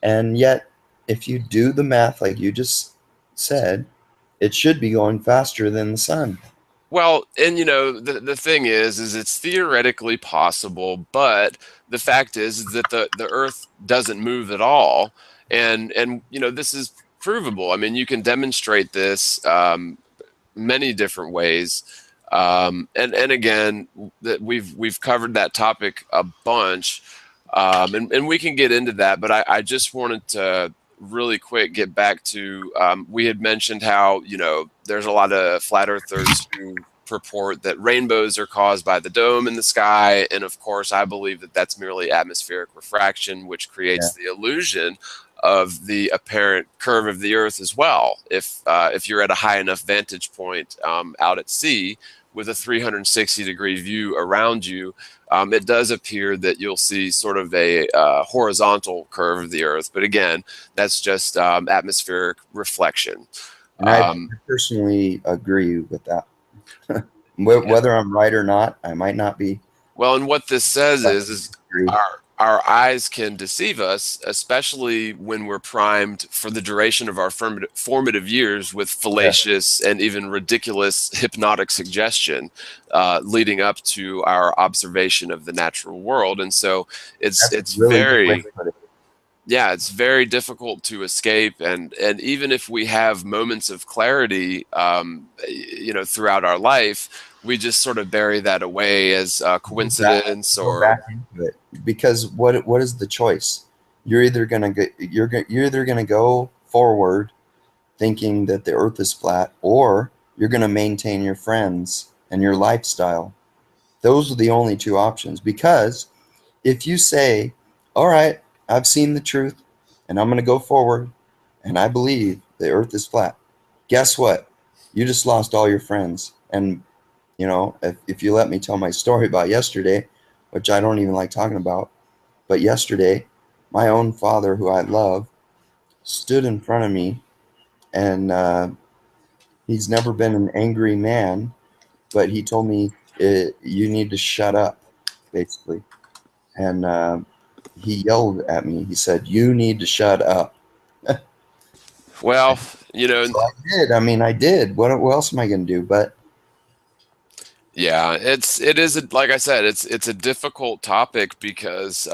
And yet, if you do the math like you just said, it should be going faster than the sun. Well, and the thing is it's theoretically possible, but the fact is that the Earth doesn't move at all, and this is provable. I mean, you can demonstrate this many different ways, and again, that we've covered that topic a bunch, and we can get into that. But I just wanted to really quick get back to we had mentioned how there's a lot of flat earthers who purport that rainbows are caused by the dome in the sky, and of course I believe that that's merely atmospheric refraction, which creates the illusion of the apparent curve of the Earth as well. If you're at a high enough vantage point out at sea with a 360-degree view around you, it does appear that you'll see sort of a horizontal curve of the Earth. But again, that's just atmospheric reflection. And I personally agree with that. Whether I'm right or not, I might not be. Well, and what this says is our eyes can deceive us, especially when we're primed for the duration of our formative years with fallacious and even ridiculous hypnotic suggestion leading up to our observation of the natural world. And so it's really it's very difficult to escape. And even if we have moments of clarity, throughout our life, we just sort of bury that away as coincidence go back into it. Because what is the choice? You're either gonna go forward thinking that the Earth is flat, or you're gonna maintain your friends and your lifestyle. Those are the only two options. Because if you say, all right, I've seen the truth and I'm gonna go forward and I believe the Earth is flat, guess what? You just lost all your friends. And if you let me tell my story about yesterday, which I don't even like talking about, but yesterday, my own father, who I love, stood in front of me, and he's never been an angry man, but he told me, you need to shut up, basically. And he yelled at me. He said, you need to shut up. Well, so I did. I did. What else am I going to do? But yeah, it is like I said, it's a difficult topic because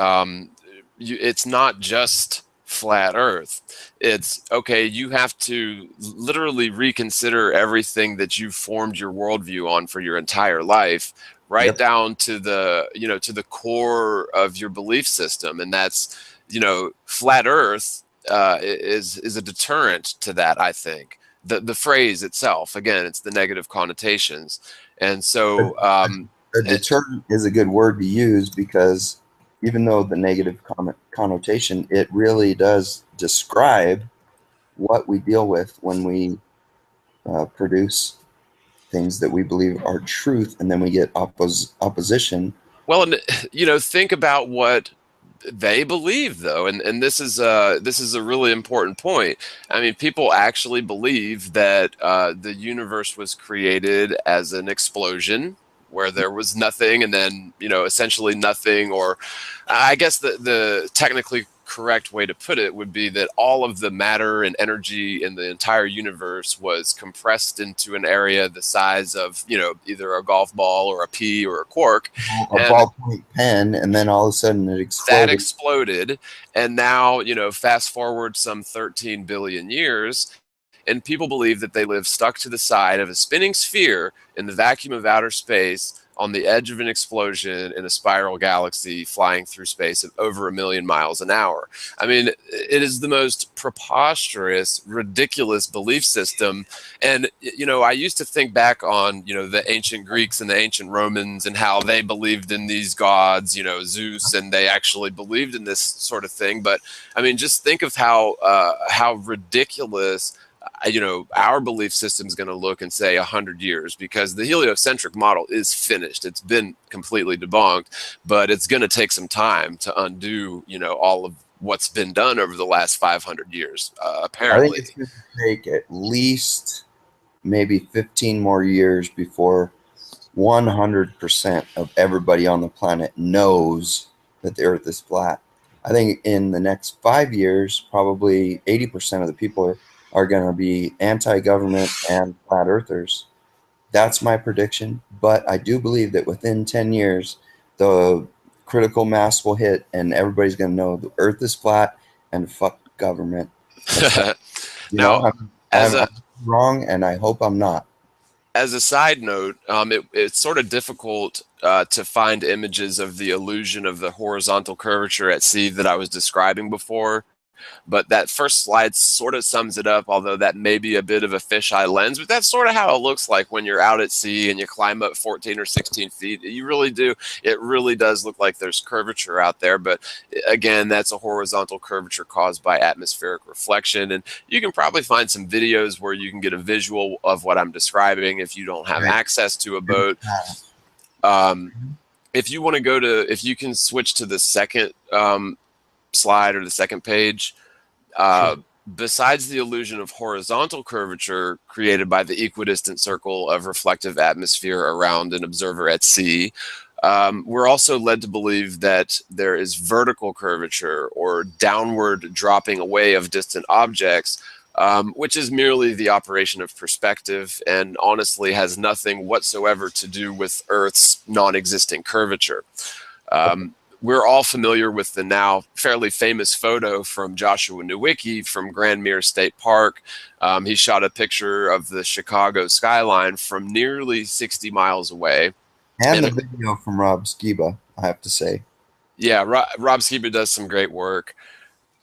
it's not just flat Earth. It's okay, you have to literally reconsider everything that you've formed your worldview on for your entire life, right Yep. down to the, to the core of your belief system. And that's, flat Earth is a deterrent to that, I think. The phrase itself, again, it's the negative connotations. And so, A deterrent is a good word to use because even though the negative connotation, it really does describe what we deal with when we produce things that we believe are truth, and then we get opposition. well, and think about what they believe, though, and this is a really important point. I mean, people actually believe that the universe was created as an explosion where there was nothing, and then essentially nothing, or I guess the technically correct way to put it would be that all of the matter and energy in the entire universe was compressed into an area the size of either a golf ball or a pea or a quark, A and ballpoint pen, and then all of a sudden it that exploded. exploded. And now, fast forward some 13 billion years, and people believe that they live stuck to the side of a spinning sphere in the vacuum of outer space on the edge of an explosion in a spiral galaxy flying through space at over 1 million miles an hour. I mean, it is the most preposterous, ridiculous belief system. And, I used to think back on, the ancient Greeks and the ancient Romans and how they believed in these gods, Zeus, and they actually believed in this sort of thing. But I mean, just think of how ridiculous our belief system is going to look in, say, 100 years, because the heliocentric model is finished. It's been completely debunked, but it's going to take some time to undo, all of what's been done over the last 500 years, apparently. I think it's going to take at least maybe 15 more years before 100% of everybody on the planet knows that the Earth is flat. I think in the next 5 years, probably 80% of the people are going to be anti-government and flat earthers. That's my prediction. But I do believe that within 10 years, the critical mass will hit and everybody's going to know the Earth is flat and fuck government. Now, I'm wrong, and I hope I'm not. As a side note, it's sort of difficult to find images of the illusion of the horizontal curvature at sea that I was describing before. But that first slide sort of sums it up, although that may be a bit of a fisheye lens. But that's sort of how it looks like when you're out at sea and you climb up 14 or 16 feet. You really do. It really does look like there's curvature out there. But again, that's a horizontal curvature caused by atmospheric reflection. And you can probably find some videos where you can get a visual of what I'm describing if you don't have access to a boat. If you want to if you can switch to the second slide or the second page. Besides the illusion of horizontal curvature created by the equidistant circle of reflective atmosphere around an observer at sea, we're also led to believe that there is vertical curvature, or downward dropping away of distant objects, which is merely the operation of perspective and honestly has nothing whatsoever to do with Earth's non-existent curvature. We're all familiar with the now fairly famous photo from Joshua Nowicki from Grand Mere State Park. He shot a picture of the Chicago skyline from nearly 60 miles away. And the video from Rob Skiba, I have to say. Yeah, Rob Skiba does some great work.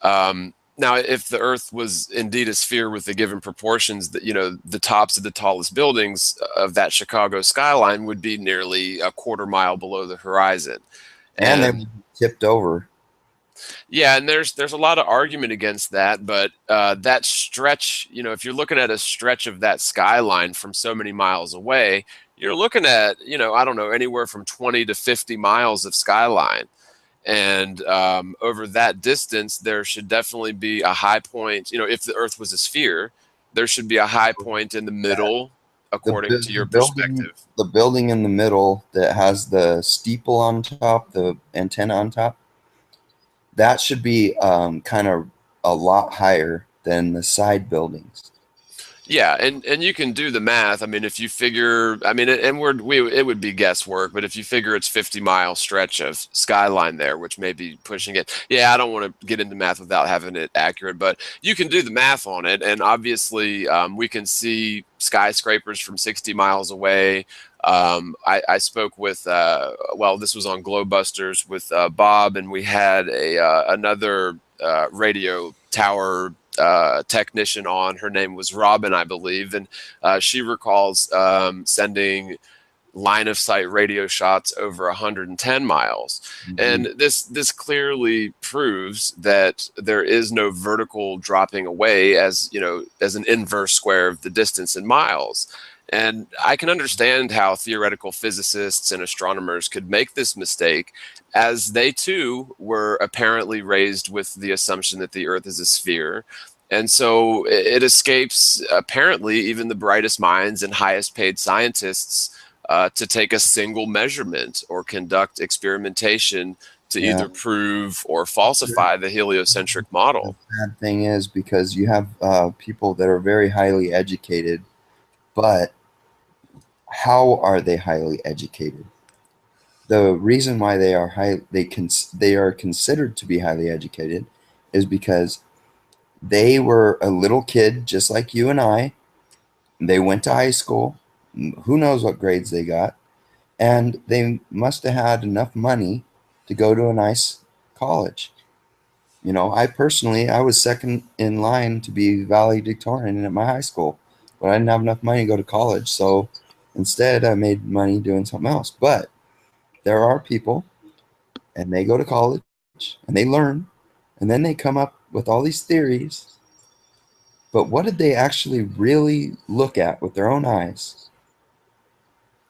Now, if the Earth was indeed a sphere with the given proportions, that the tops of the tallest buildings of that Chicago skyline would be nearly a quarter mile below the horizon. And they tipped over. Yeah, and there's a lot of argument against that, but that stretch, if you're looking at a stretch of that skyline from so many miles away, you're looking at, I don't know, anywhere from 20 to 50 miles of skyline. And over that distance, there should definitely be a high point. If the Earth was a sphere, there should be a high point in the middle, according to your perspective. The building in the middle that has the steeple on top, the antenna on top, that should be kind of a lot higher than the side buildings. Yeah, and you can do the math. I mean, if you figure, I mean, and it would be guesswork, but if you figure it's 50-mile stretch of skyline there, which may be pushing it. Yeah, I don't want to get into math without having it accurate, but you can do the math on it, and obviously we can see skyscrapers from 60 miles away. I spoke with, well, this was on Glowbusters with Bob, and we had another radio tower technician on. Her name was Robin, I believe, and she recalls sending line of sight radio shots over 110 miles. Mhm. And this clearly proves that there is no vertical dropping away as, you know, as an inverse square of the distance in miles. And I can understand how theoretical physicists and astronomers could make this mistake, as they too were apparently raised with the assumption that the Earth is a sphere. And so it escapes apparently even the brightest minds and highest paid scientists to take a single measurement or conduct experimentation to Yeah. either prove or falsify the heliocentric The model. sad thing is because you have people that are very highly educated, but how are they highly educated? The reason why they are considered to be highly educated is because they were a little kid just like you and I. They went to high school. Who knows what grades they got? And they must have had enough money to go to a nice college. You know, I was second in line to be valedictorian at my high school, but I didn't have enough money to go to college. So instead, I made money doing something else. But there are people, and they go to college and they learn, and then they come up with all these theories. But what did they actually really look at with their own eyes?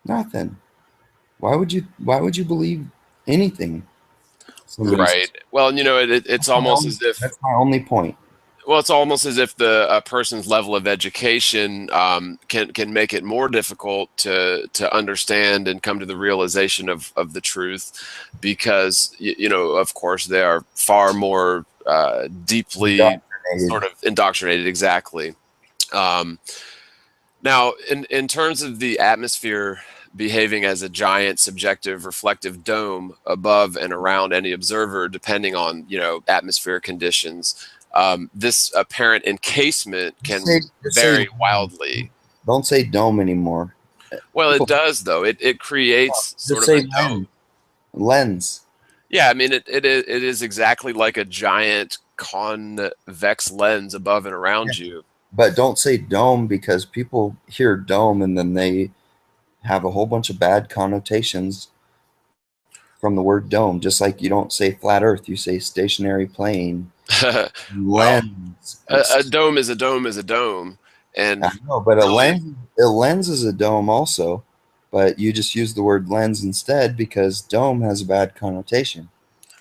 Nothing. Why would you believe anything somebody Right. says? Well, you know, it's almost as if, That's my only point. well, it's almost as if the a person's level of education can make it more difficult to understand and come to the realization of the truth, because you know, of course, they are far more deeply Indoctrinated. sort of indoctrinated. Exactly. Um, Now, in terms of the atmosphere behaving as a giant subjective reflective dome above and around any observer, depending on, you know, atmospheric conditions, this apparent encasement can Just say vary wildly. don't say dome anymore. Well, it People does though. It creates just sort of a say dome. lens. Yeah, I mean it is exactly like a giant convex lens above and Yeah. around you. But don't say dome because people hear dome and then they have a whole bunch of bad connotations from the word dome. Just like you don't say flat earth, you say stationary plane, Well, lens. a dome is a dome is a dome, I and know, but really, a lens is a dome also, but you just use the word lens instead because dome has a bad connotation.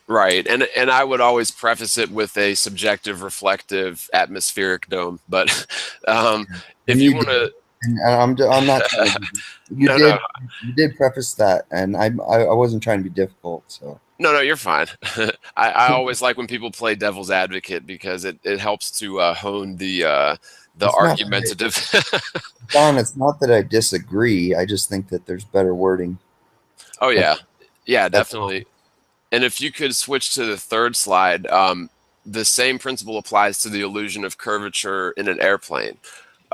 right. And I would always preface it with a subjective, reflective, atmospheric dome. But if And you you want did, to, and I'm not trying to be, no, no, you did preface that, and I wasn't trying to be difficult, so. no, you're fine. I always like when people play devil's advocate because it helps to hone the It's not, argumentative. Don, it's not that I disagree. I just think that there's better wording. Oh That's yeah, yeah, that's all. definitely. And if you could switch to the third slide, the same principle applies to the illusion of curvature in an airplane.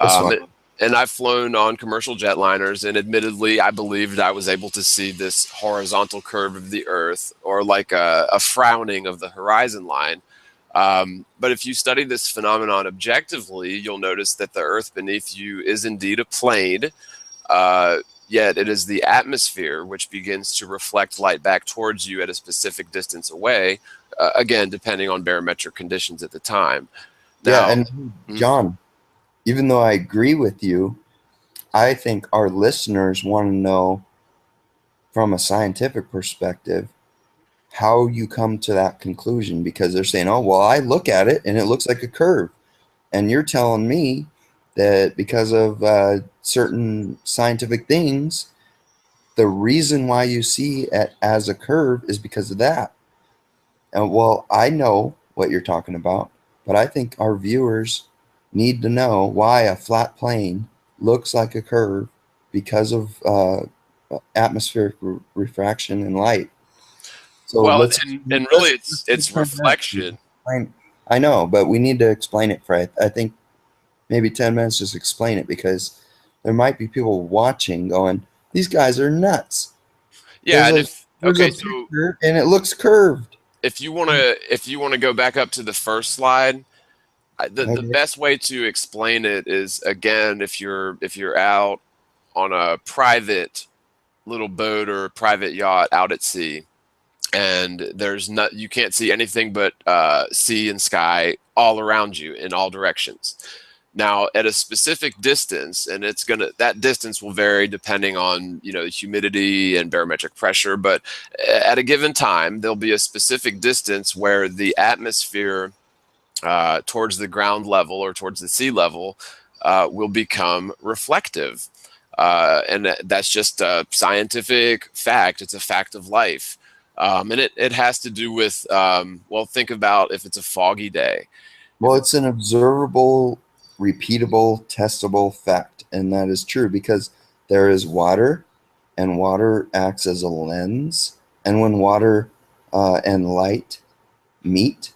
This Um, one. it- and I've flown on commercial jetliners, and admittedly, I believed I was able to see this horizontal curve of the Earth, or like a frowning of the horizon line. But if you study this phenomenon objectively, you'll notice that the Earth beneath you is indeed a plane, uh, yet it is the atmosphere which begins to reflect light back towards you at a specific distance away, again, depending on barometric conditions at the time. Yeah, Now, and mm, John, even though I agree with you, I think our listeners want to know from a scientific perspective how you come to that conclusion because they're saying, "Oh, well, I look at it and it looks like a curve." And you're telling me that because of certain scientific things, the reason why you see it as a curve is because of that. And well, I know what you're talking about, but I think our viewers need to know why a flat plane looks like a curve because of atmospheric refraction and light. So Well, let's and really, take it's 10 minutes to reflection. explain. I know, but we need to explain it, Fred. I think maybe 10 minutes just explain it because there might be people watching going, these guys are nuts. Yeah, There's and a if there's a okay, so picture and it looks curved. if you want to go back up to the first slide, the Okay. best way to explain it is, again, if you're out on a private little boat or a private yacht out at sea, and there's not you can't see anything but sea and sky all around you in all directions. Now, at a specific distance, and that distance will vary depending on, the humidity and barometric pressure, but at a given time, there'll be a specific distance where the atmosphere towards the ground level or towards the sea level will become reflective. And that's just a scientific fact. It's a fact of life. And it has to do with, well, think about if it's a foggy day. If Well, it's an observable, repeatable, testable fact, and that is true because there is water, and water acts as a lens. And when water and light meet,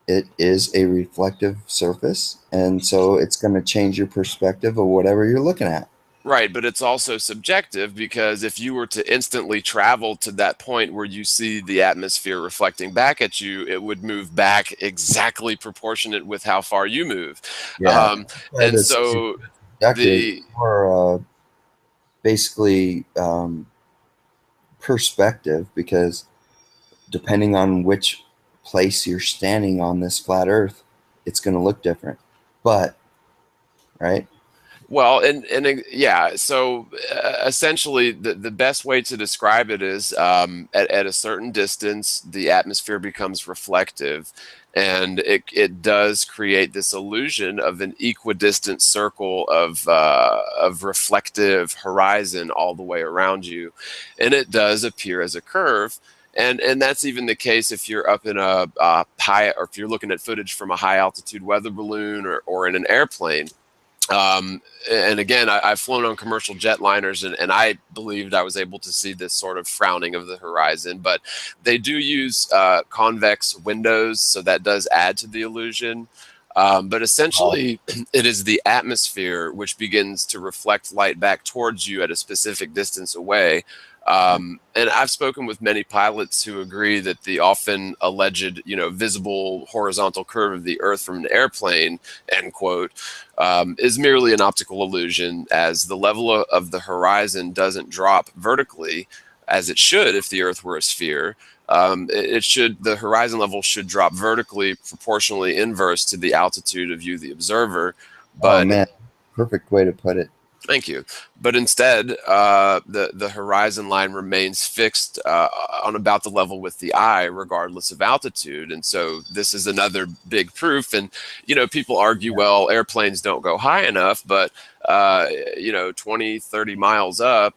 it is a reflective surface, and so it's going to change your perspective of whatever you're looking at. Right, but it's also subjective because if you were to instantly travel to that point where you see the atmosphere reflecting back at you, it would move back exactly proportionate with how far you move. Yeah, Um, but and it's so subjective the or basically perspective because depending on which place you're standing on this flat Earth, it's going to look different. But right, Well, yeah, so essentially, the best way to describe it is at a certain distance, the atmosphere becomes reflective, and it does create this illusion of an equidistant circle of reflective horizon all the way around you, and it does appear as a curve. And that's even the case if you're up in a high, or if you're looking at footage from a high altitude weather balloon or in an airplane. And again, I've flown on commercial jetliners, and I believed I was able to see this sort of frowning of the horizon, but they do use convex windows, so that does add to the illusion. But essentially, it is the atmosphere which begins to reflect light back towards you at a specific distance away. And I've spoken with many pilots who agree that the often alleged, visible horizontal curve of the Earth from an airplane, end quote, is merely an optical illusion, as the level of the horizon doesn't drop vertically as it should if the Earth were a sphere. The horizon level should drop vertically, proportionally inverse to the altitude of you, the observer. oh But man, perfect way to put it. thank you. But instead, the horizon line remains fixed on about the level with the eye, regardless of altitude. And so this is another big proof. And people argue, well, airplanes don't go high enough, but 20, 30 miles up.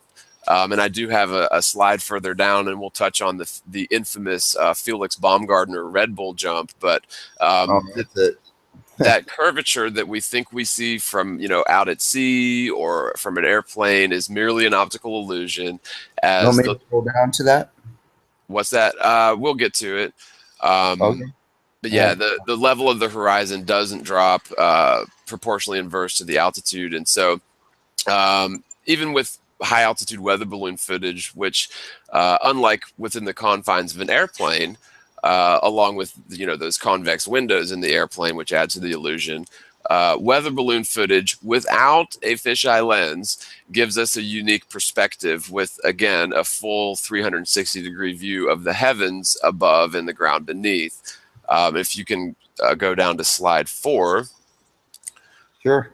And I do have a slide further down, and we'll touch on the infamous Felix Baumgartner Red Bull jump. But Oh, that's it. that curvature that we think we see from out at sea or from an airplane is merely an optical illusion. You want As me the to scroll down to that? What's that? We'll get to it. Okay. But All yeah, right. the level of the horizon doesn't drop proportionally inverse to the altitude, and so even with high altitude weather balloon footage, which unlike within the confines of an airplane, along with those convex windows in the airplane, which add to the illusion. Weather balloon footage without a fisheye lens gives us a unique perspective with, again, a full 360-degree view of the heavens above and the ground beneath. If you can go down to slide 4. Sure.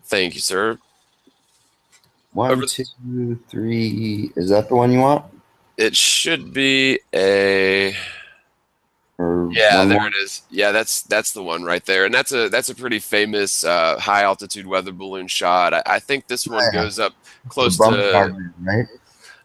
Thank you, sir. One, Over, 2, 3. Is that the one you want? it should be a Or Yeah, one there more? it is. Yeah, that's the one right there, and that's a pretty famous high altitude weather balloon shot. I think this one Yeah. goes up The close to Baumgartner, right?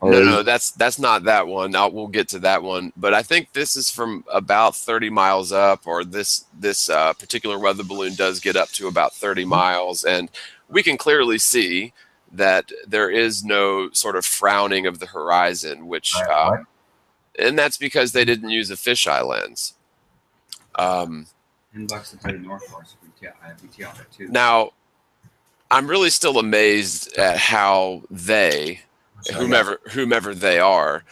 Or No, is no, that's not that one. We'll get to that one, but I think this is from about 30 miles up, or this particular weather balloon does get up to about 30 miles, and we can clearly see that there is no sort of frowning of the horizon, which what? and that's because they didn't use a fisheye lens. Inbox the 30 North Force. I have BT out there too. Now, I'm really still amazed at how they, whomever they are,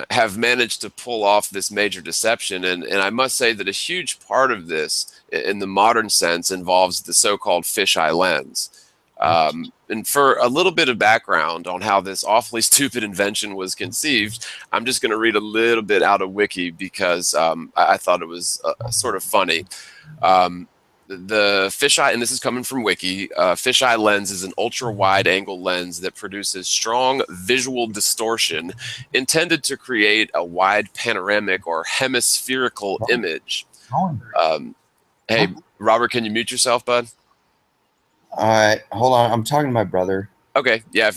have managed to pull off this major deception. And I must say that a huge part of this, in the modern sense, involves the so-called fisheye lens. And for a little bit of background on how this awfully stupid invention was conceived, I'm just going to read a little bit out of Wiki because I thought it was sort of funny. The fisheye, and this is coming from Wiki, fisheye lens is an ultra-wide angle lens that produces strong visual distortion intended to create a wide panoramic or hemispherical image. Hey, Robert, can you mute yourself, bud? All right, hold on. I'm talking to my brother. Okay, yeah,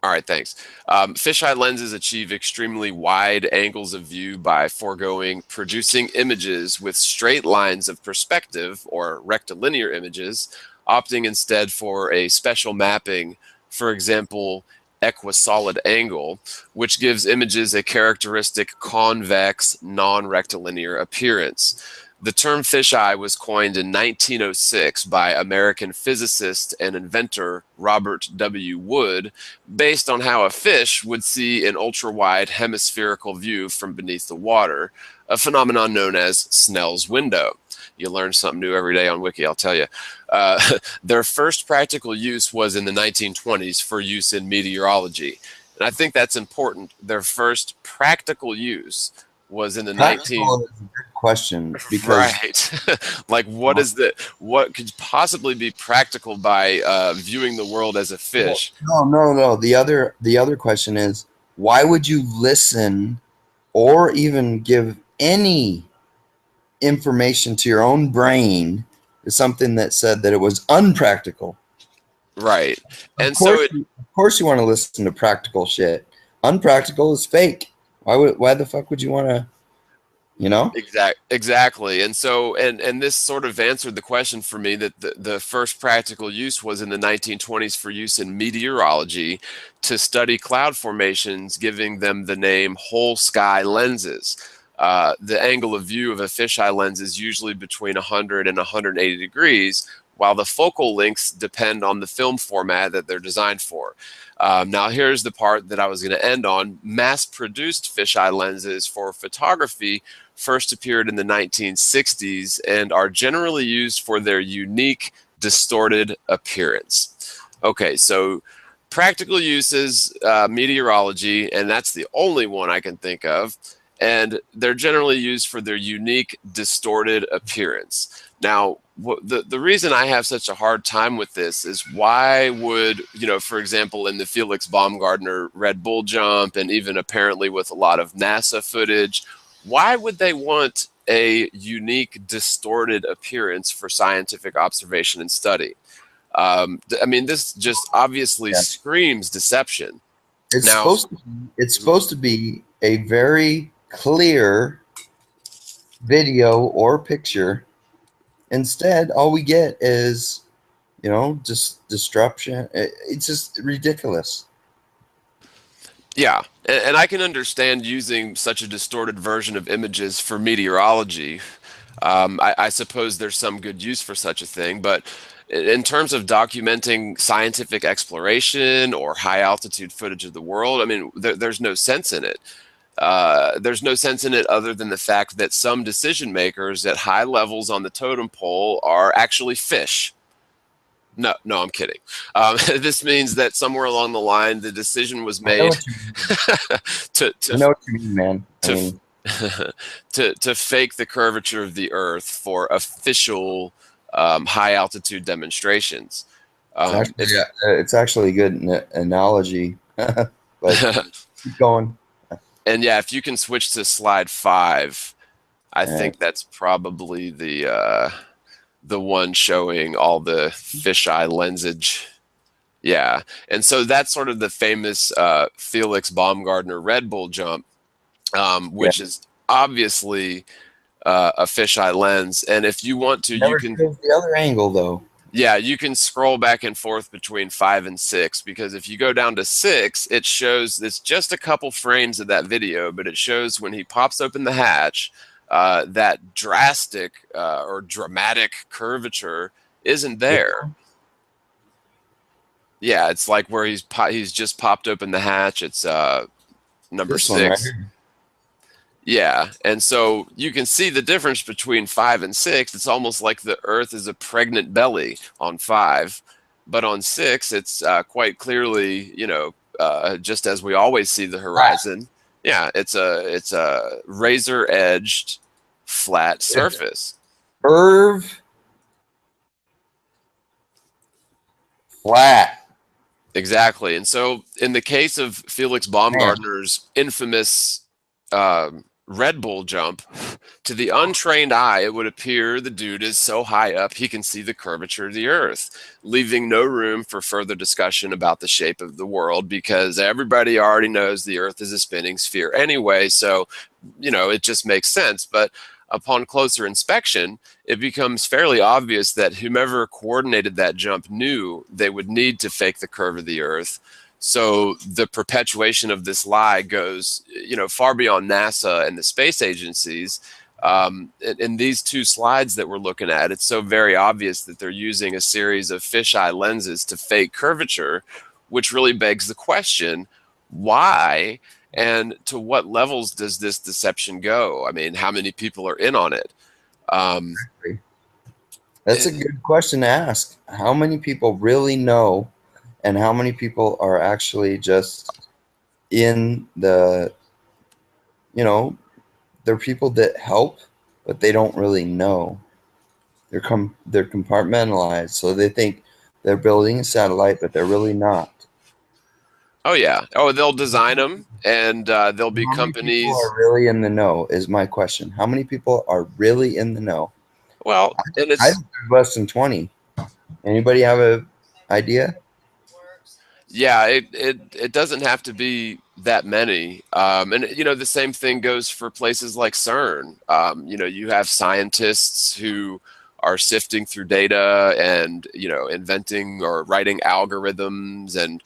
all right, thanks. Fisheye lenses achieve extremely wide angles of view by producing images with straight lines of perspective, or rectilinear images, opting instead for a special mapping, for example, equisolid angle, which gives images a characteristic convex, non-rectilinear appearance. The term fisheye was coined in 1906 by American physicist and inventor Robert W. Wood, based on how a fish would see an ultra-wide hemispherical view from beneath the water, a phenomenon known as Snell's window. You learn something new every day on Wiki, I'll tell you. Their first practical use was in the 1920s for use in meteorology. And I think that's important. Their first practical use was in the question, because like what could possibly be practical by viewing the world as a fish? No. The other question is, why would you listen or even give any information to your own brain to something that said that it was unpractical? Right. And of course you want to listen to practical shit. Unpractical is fake. Why the fuck would you want to, you know? Exactly. And so, and this sort of answered the question for me that the first practical use was in the 1920s for use in meteorology to study cloud formations, giving them the name whole sky lenses. The angle of view of a fisheye lens is usually between 100 and 180 degrees, while the focal lengths depend on the film format that they're designed for. Now, here's the part that I was going to end on. Mass-produced fisheye lenses for photography first appeared in the 1960s and are generally used for their unique, distorted appearance. Okay, so practical uses, meteorology, and that's the only one I can think of, and they're generally used for their unique, distorted appearance. Now, the reason I have such a hard time with this is why would, for example, in the Felix Baumgartner Red Bull jump, and even apparently with a lot of NASA footage, why would they want a unique, distorted appearance for scientific observation and study? I mean, this just obviously screams deception. It's supposed to be a very clear video or picture. Instead, all we get is, just disruption. It's just ridiculous. Yeah, and I can understand using such a distorted version of images for meteorology. I suppose there's some good use for such a thing, but in terms of documenting scientific exploration or high altitude footage of the world, I mean, there's no sense in it. There's no sense in it other than the fact that some decision makers at high levels on the totem pole are actually fish. No, I'm kidding. This means that somewhere along the line, the decision was made I know what you mean, man. To fake the curvature of the Earth for official high altitude demonstrations. It's actually a good analogy, but keep going. And yeah, if you can switch to slide 5, I think that's probably the one showing all the fisheye lensage. Yeah, and so that's sort of the famous Felix Baumgartner Red Bull jump, Yeah. which is obviously a fisheye lens. And if you want to, you Never can, shows the other angle though. yeah, you can scroll back and forth between 5 and 6, because if you go down to 6, it shows it's just a couple frames of that video, but it shows when he pops open the hatch, that drastic or dramatic curvature isn't there. Yeah, it's like where he's just popped open the hatch. It's number This one right 6. here. Yeah, and so you can see the difference between 5 and 6. It's almost like the Earth is a pregnant belly on 5, but on 6, it's quite clearly, just as we always see the horizon. Yeah, it's a razor edged, flat surface. Curve. Flat. Exactly, and so in the case of Felix Baumgartner's infamous Red Bull jump, to the untrained eye, it would appear the dude is so high up he can see the curvature of the Earth, leaving no room for further discussion about the shape of the world, because everybody already knows the Earth is a spinning sphere anyway, so, it just makes sense. But upon closer inspection, it becomes fairly obvious that whomever coordinated that jump knew they would need to fake the curve of the Earth. So the perpetuation of this lie goes, far beyond NASA and the space agencies. In these two slides that we're looking at, it's so very obvious that they're using a series of fisheye lenses to fake curvature, which really begs the question, why and to what levels does this deception go? I mean, how many people are in on it? That's a good question to ask. How many people really know? And how many people are actually just in the, they're people that help, but they don't really know. They're compartmentalized, so they think they're building a satellite, but they're really not. Oh yeah. Oh, they'll design them, and there'll be companies. How many people are really in the know? Is my question. How many people are really in the know? Well, and it's I think less than 20. Anybody have an idea? Yeah, it doesn't have to be that many. And the same thing goes for places like CERN. You have scientists who are sifting through data and, inventing or writing algorithms, and,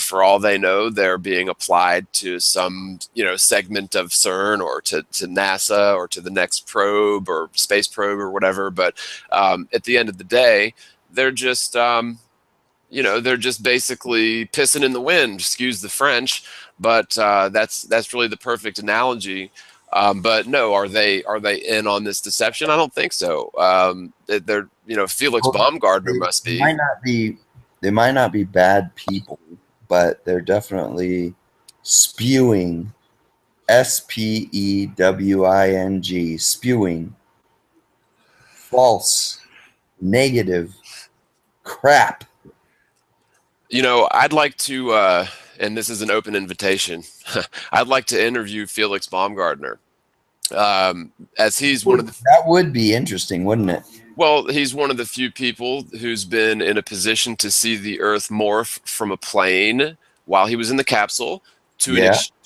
for all they know, they're being applied to some, segment of CERN or to NASA or to the next probe or space probe or whatever. But at the end of the day, they're just they're just basically pissing in the wind, excuse the French, but that's really the perfect analogy. But no, are they in on this deception? I don't think so. They're Felix Baumgartner must be. They might not be bad people, but they're definitely spewing, SPEWING, spewing false, negative crap. I'd like to, and this is an open invitation, I'd like to interview Felix Baumgartner, as he's one of the... That would be interesting, wouldn't it? Well, he's one of the few people who's been in a position to see the Earth morph from a plane while he was in the capsule to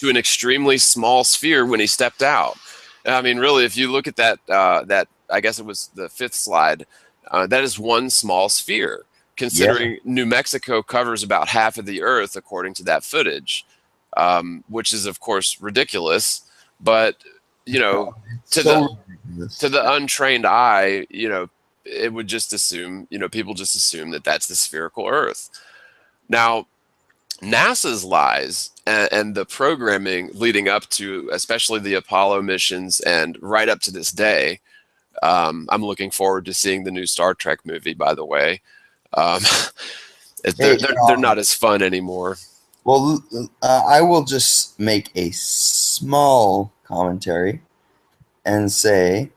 an extremely small sphere when he stepped out. I mean, really, if you look at that, I guess it was the 5th slide, that is one small sphere. Considering New Mexico covers about half of the Earth, according to that footage, which is, of course, ridiculous. But, to the untrained eye, it would just assume, people just assume that that's the spherical Earth. Now, NASA's lies and the programming leading up to, especially the Apollo missions and right up to this day, I'm looking forward to seeing the new Star Trek movie, by the way. They're not as fun anymore. Well, I will just make a small commentary and say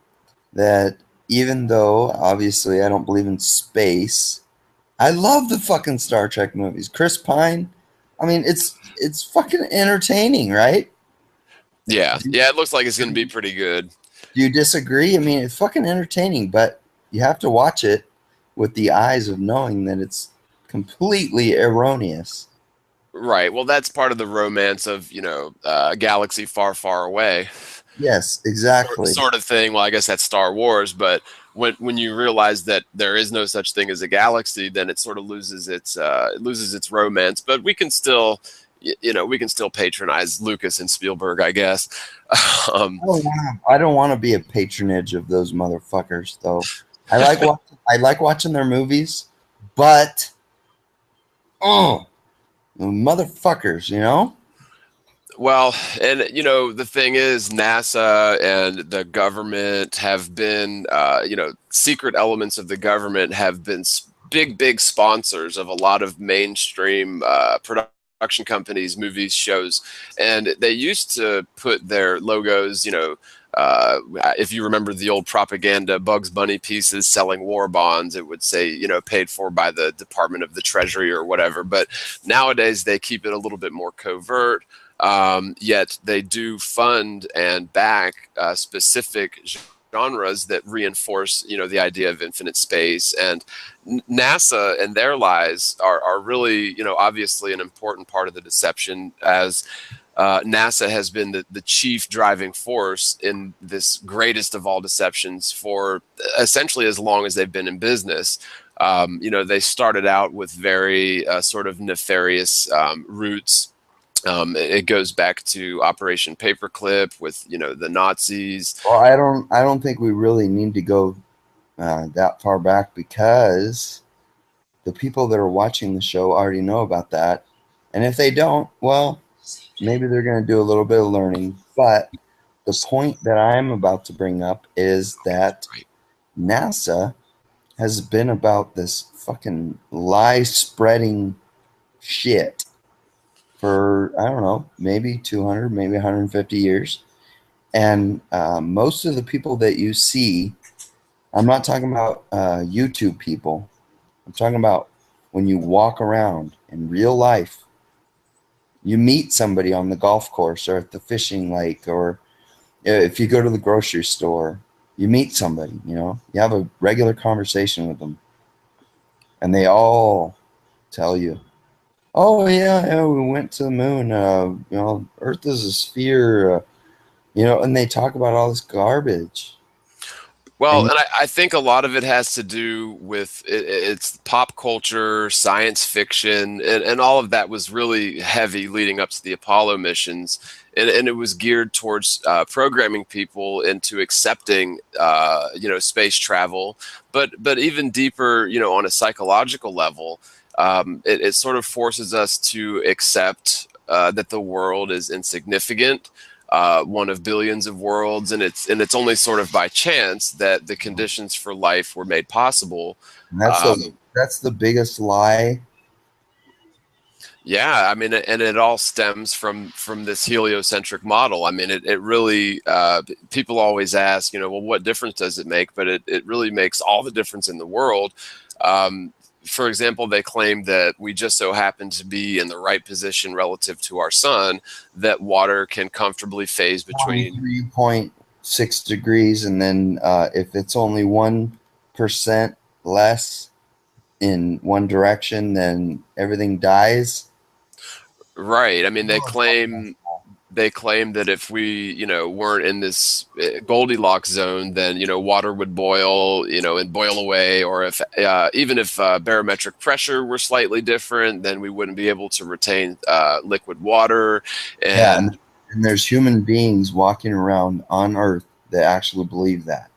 that even though obviously I don't believe in space, I love the fucking Star Trek movies. Chris Pine, I mean, it's fucking entertaining, right? Yeah, it looks like it's going to be pretty good. Do you disagree? I mean, it's fucking entertaining, but you have to watch it with the eyes of knowing that it's completely erroneous. Right. Well, that's part of the romance of, a galaxy far, far away. Yes, exactly. Sort of thing. Well, I guess that's Star Wars, but when you realize that there is no such thing as a galaxy, then it sort of loses its romance. But we can still, we can still patronize Lucas and Spielberg, I guess. I don't want to be a patronage of those motherfuckers, though. I like watching their movies, but the motherfuckers, Well, and the thing is, NASA and the government have been, secret elements of the government have been big sponsors of a lot of mainstream production companies, movies, shows, and they used to put their logos, if you remember the old propaganda Bugs Bunny pieces selling war bonds, it would say, paid for by the Department of the Treasury or whatever. But nowadays they keep it a little bit more covert. Yet they do fund and back specific genres that reinforce, the idea of infinite space. And NASA and their lies are really, obviously an important part of the deception, as NASA has been the chief driving force in this greatest of all deceptions for essentially as long as they've been in business. They started out with very sort of nefarious roots. It goes back to Operation Paperclip with the Nazis. Well, I don't think we really need to go that far back, because the people that are watching the show already know about that, and if they don't, well, maybe they're going to do a little bit of learning. But the point that I'm about to bring up is that NASA has been about this fucking lie spreading shit for, I don't know, maybe 200, maybe 150 years. And most of the people that you see, I'm not talking about YouTube people. I'm talking about when you walk around in real life, you meet somebody on the golf course or at the fishing lake, or if you go to the grocery store, you meet somebody, you have a regular conversation with them, and they all tell you, oh yeah, we went to the moon. Earth is a sphere. And they talk about all this garbage. Well, and I think a lot of it has to do with it's pop culture, science fiction, and all of that was really heavy leading up to the Apollo missions. And it was geared towards programming people into accepting, space travel, but even deeper, on a psychological level, it sort of forces us to accept that the world is insignificant. One of billions of worlds, and it's only sort of by chance that the conditions for life were made possible. And that's the biggest lie. Yeah, I mean, and it all stems from this heliocentric model. I mean, it really people always ask, well, what difference does it make? But it really makes all the difference in the world. For example, they claim that we just so happen to be in the right position relative to our sun, that water can comfortably phase between 3.6 degrees, and then if it's only 1% less in one direction, then everything dies. Right. I mean, they claim that if we, weren't in this Goldilocks zone, then, water would boil, and boil away. Or if even if barometric pressure were slightly different, then we wouldn't be able to retain liquid water. And there's human beings walking around on Earth that actually believe that.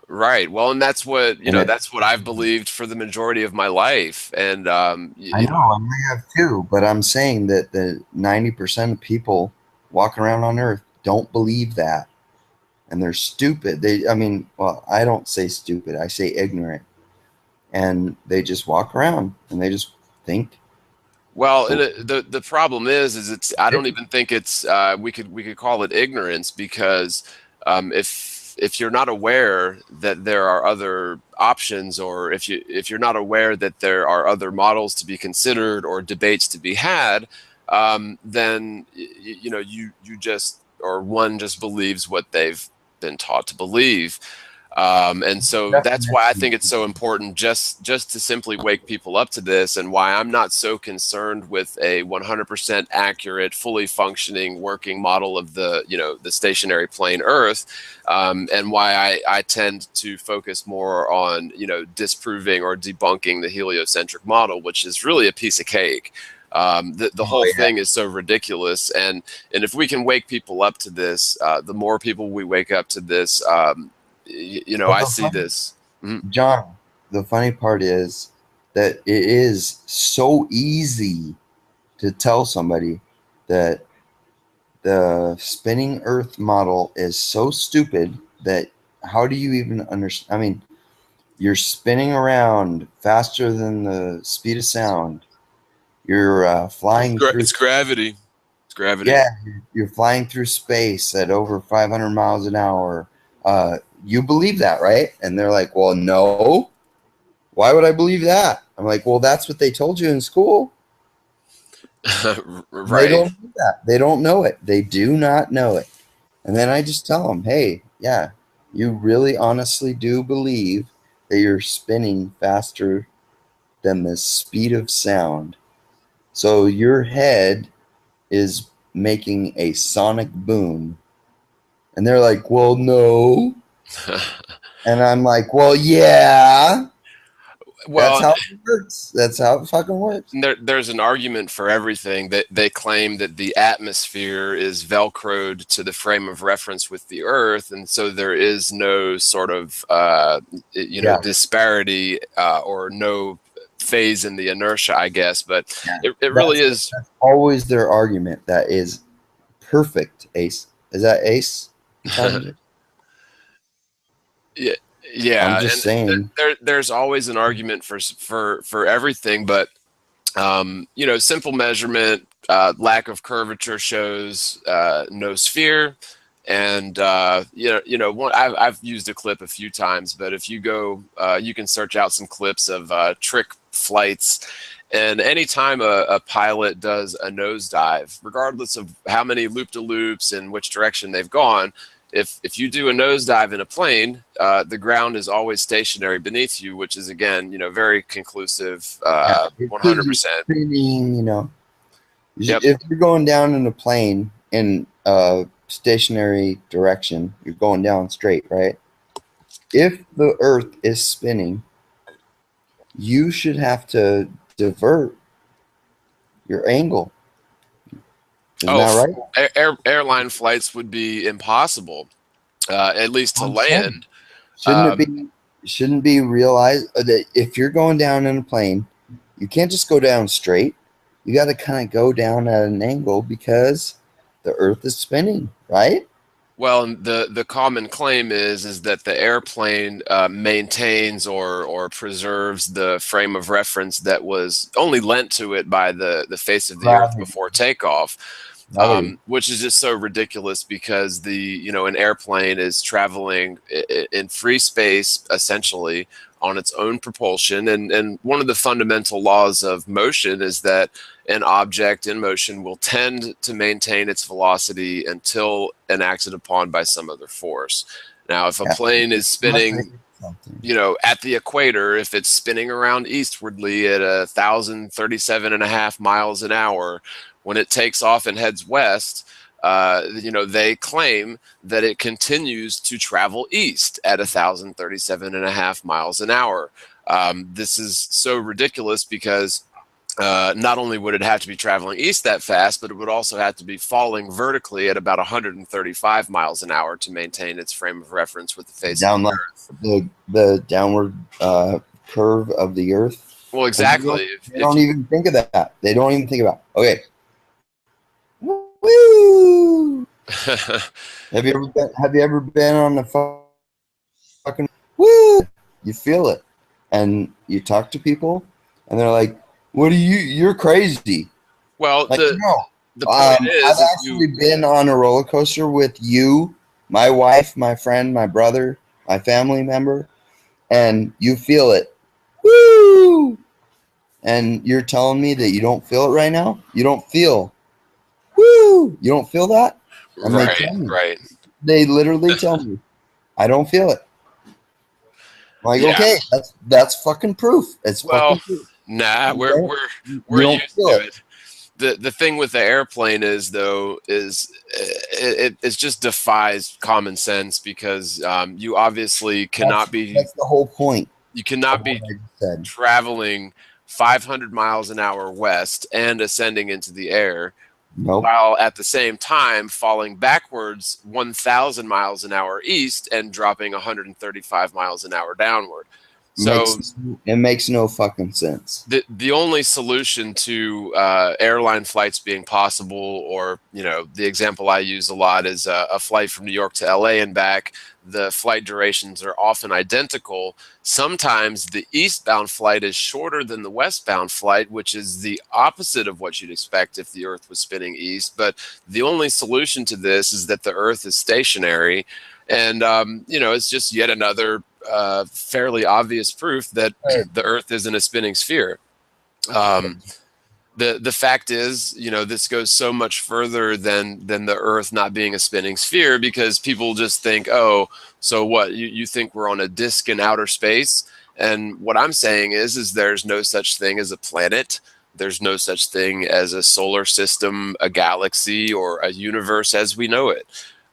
Right. Well, and that's what that's what I've believed for the majority of my life. And I know, and I have too. But I'm saying that the 90% of people walking around on Earth don't believe that, and they're stupid. I don't say stupid. I say ignorant, and they just walk around and they just think. Well, and the problem is it's I don't even think it's we could call it ignorance, because if you're not aware that there are other options, or if you're not aware that there are other models to be considered or debates to be had, then you just, or one just believes what they've been taught to believe. And so that's why I think it's so important just to simply wake people up to this, and why I'm not so concerned with a 100% accurate, fully functioning, working model of the the stationary plane Earth, and why I tend to focus more on disproving or debunking the heliocentric model, which is really a piece of cake. The whole thing is so ridiculous, and if we can wake people up to this, the more people we wake up to this, I see this. John, the funny part is that it is so easy to tell somebody that the spinning Earth model is so stupid that how do you even understand? I mean, you're spinning around faster than the speed of sound. You're flying through. It's gravity. It's gravity. Yeah, you're flying through space at over 500 miles an hour. You believe that, right? And they're like, well, no. Why would I believe that? I'm like, well, that's what they told you in school. Right. They don't know that. They don't know it. They do not know it. And then I just tell them, hey, yeah, you really honestly do believe that you're spinning faster than the speed of sound. So your head is making a sonic boom. And they're like, well, no. And I'm like, well, yeah. Well, that's how it works. That's how it fucking works. There's an argument for everything. That they claim that the atmosphere is velcroed to the frame of reference with the Earth, and so there is no sort of disparity or no phase in the inertia, I guess. But it really is. That's always their argument. That is perfect. Ace, is that Ace? Yeah, I'm just saying. There's always an argument for everything, but simple measurement, lack of curvature shows no sphere, and I've used a clip a few times, but if you go, you can search out some clips of trick flights. And anytime a pilot does a nosedive, regardless of how many loop-de-loops and which direction they've gone, if you do a nosedive in a plane, the ground is always stationary beneath you, which is, again, very conclusive, 100%. Yep. If you're going down in a plane in a stationary direction, you're going down straight, right? If the Earth is spinning, you should have to divert your angle. Isn't that right? Airline flights would be impossible, at least to land. Shouldn't be realized that if you're going down in a plane, you can't just go down straight. You got to kind of go down at an angle because the Earth is spinning, right? Well, the common claim is that the airplane maintains or preserves the frame of reference that was only lent to it by the face of the Earth before takeoff, which is just so ridiculous because an airplane is traveling in free space essentially on its own propulsion, and one of the fundamental laws of motion is that an object in motion will tend to maintain its velocity until enacted upon by some other force. Now, if a plane is spinning, at the equator, if it's spinning around eastwardly at 1,037.5 miles an hour, when it takes off and heads west, they claim that it continues to travel east at 1,037.5 miles an hour. This is so ridiculous because not only would it have to be traveling east that fast, but it would also have to be falling vertically at about 135 miles an hour to maintain its frame of reference with the face of the Earth. The downward curve of the Earth. Well, exactly. They don't even think of that. They don't even think about it. Okay. Woo! Have you ever been on the fucking woo? You feel it, and you talk to people, and they're like, "What are you? You're crazy." Well, like, the point is, I've actually been on a roller coaster with you, my wife, my friend, my brother, my family member, and you feel it. Woo! And you're telling me that you don't feel it right now? You don't feel. Woo! You don't feel that? And right. They literally tell me, I don't feel it. Like, Yeah. okay, that's fucking proof. It's Well, fucking proof. nah, You we're don't used feel to it. it. The thing with the airplane is though is it just defies common sense because you obviously cannot be That's the whole point you of cannot what be I just said. traveling 500 miles an hour west and ascending into the air Nope. while at the same time falling backwards 1,000 miles an hour east and dropping 135 miles an hour downward. So It makes no fucking sense. the only solution to airline flights being possible, or the example I use a lot is a flight from New York to LA and back. The flight durations are often identical. Sometimes the eastbound flight is shorter than the westbound flight, which is the opposite of what you'd expect if the Earth was spinning east. But the only solution to this is that the Earth is stationary, and it's just yet another fairly obvious proof that the Earth isn't a spinning sphere. The fact is, this goes so much further than the Earth not being a spinning sphere, because people just think, oh, so what? You think we're on a disk in outer space? And what I'm saying is there's no such thing as a planet. There's no such thing as a solar system, a galaxy, or a universe as we know it.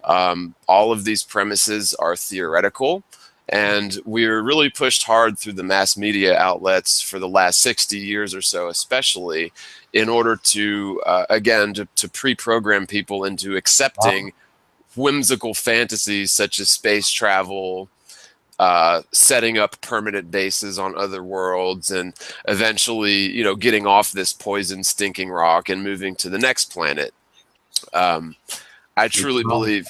All of these premises are theoretical. And we're really pushed hard through the mass media outlets for the last 60 years or so, especially in order to, again, to pre-program people into accepting whimsical fantasies such as space travel, setting up permanent bases on other worlds, and eventually, getting off this poison, stinking rock and moving to the next planet. I truly believe.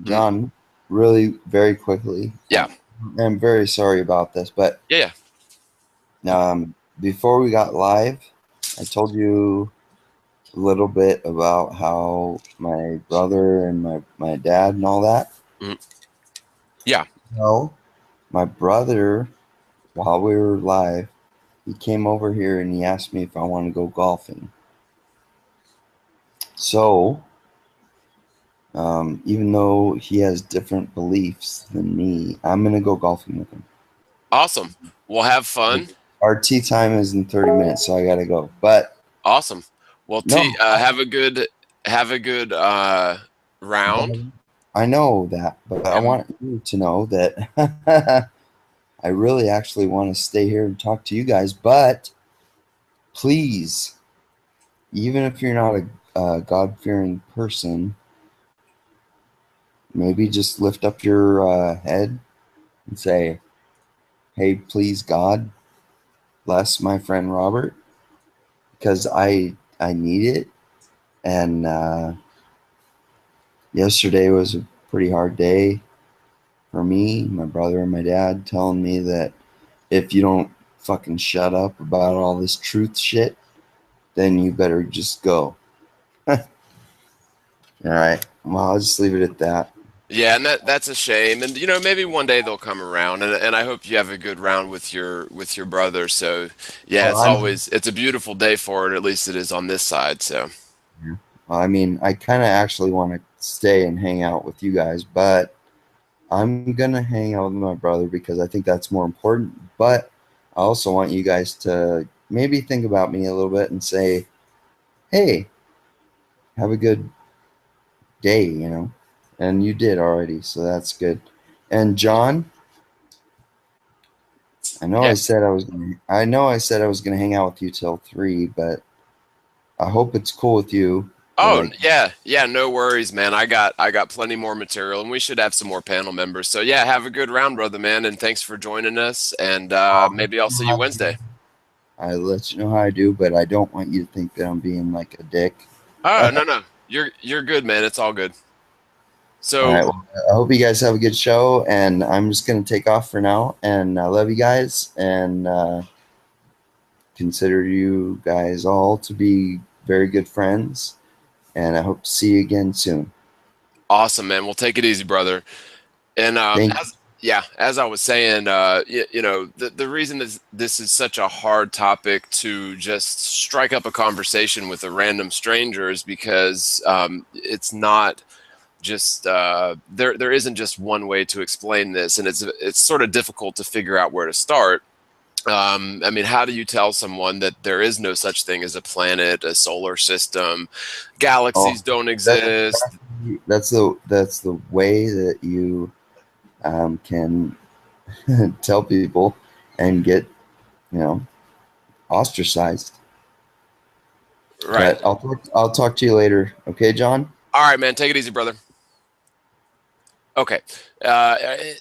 John, really very quickly. Yeah. I'm very sorry about this, but Yeah. before we got live, I told you a little bit about how my brother and my dad and all that. Yeah. No, my brother, while we were live, he came over here and he asked me if I want to go golfing. So, even though he has different beliefs than me, I'm going to go golfing with him. Awesome. We'll have fun. Our tee time is in 30 minutes, so I got to go. But awesome. Well, have a good round. I know that, but I want you to know that I really actually want to stay here and talk to you guys. But please, even if you're not a God-fearing person, maybe just lift up your head and say, hey, please, God, bless my friend Robert, because I need it. And yesterday was a pretty hard day for me, my brother, and my dad, telling me that if you don't fucking shut up about all this truth shit, then you better just go. All right. Well, I'll just leave it at that. Yeah, and that's a shame. And maybe one day they'll come around. And I hope you have a good round with your brother. So yeah, it's a beautiful day for it. At least it is on this side. So. Well, I mean, I kind of actually want to stay and hang out with you guys, but I'm gonna hang out with my brother because I think that's more important. But I also want you guys to maybe think about me a little bit and say, hey, have a good day, and you did already, so that's good. And John, I know I said I was gonna hang out with you till 3, but I hope it's cool with you. Oh, yeah, no worries, man. I got plenty more material, and we should have some more panel members. So yeah, have a good round, brother, man, and thanks for joining us. And maybe I'll see you Wednesday. I'll let you know how I do, but I don't want you to think that I'm being like a dick. Oh, no. You're good, man. It's all good. So all right, well, I hope you guys have a good show, and I'm just gonna take off for now. And I love you guys, and consider you guys all to be very good friends. And I hope to see you again soon. Awesome, man. We'll take it easy, brother. And as I was saying, the reason this is such a hard topic to just strike up a conversation with a random stranger is because it's not just there isn't just one way to explain this, and it's sort of difficult to figure out where to start. I mean, how do you tell someone that there is no such thing as a planet, a solar system, galaxies don't exist? That's the way that you can tell people and get, ostracized. Right. But I'll talk to you later. Okay, John? All right, man. Take it easy, brother. Okay.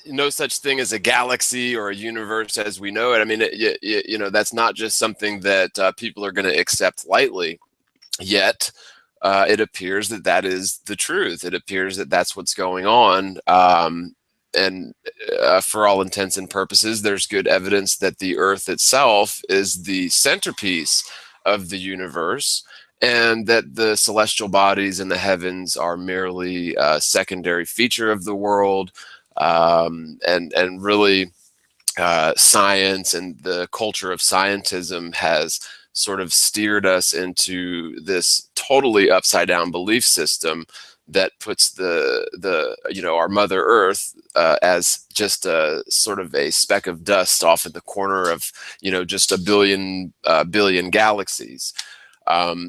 No such thing as a galaxy or a universe as we know it. I mean, that's not just something that people are going to accept lightly. Yet, it appears that that is the truth. It appears that that's what's going on. And for all intents and purposes, there's good evidence that the Earth itself is the centerpiece of the universe, and that the celestial bodies in the heavens are merely a secondary feature of the world, and really science and the culture of scientism has sort of steered us into this totally upside down belief system that puts our Mother Earth as just a sort of a speck of dust off in the corner of just a billion galaxies.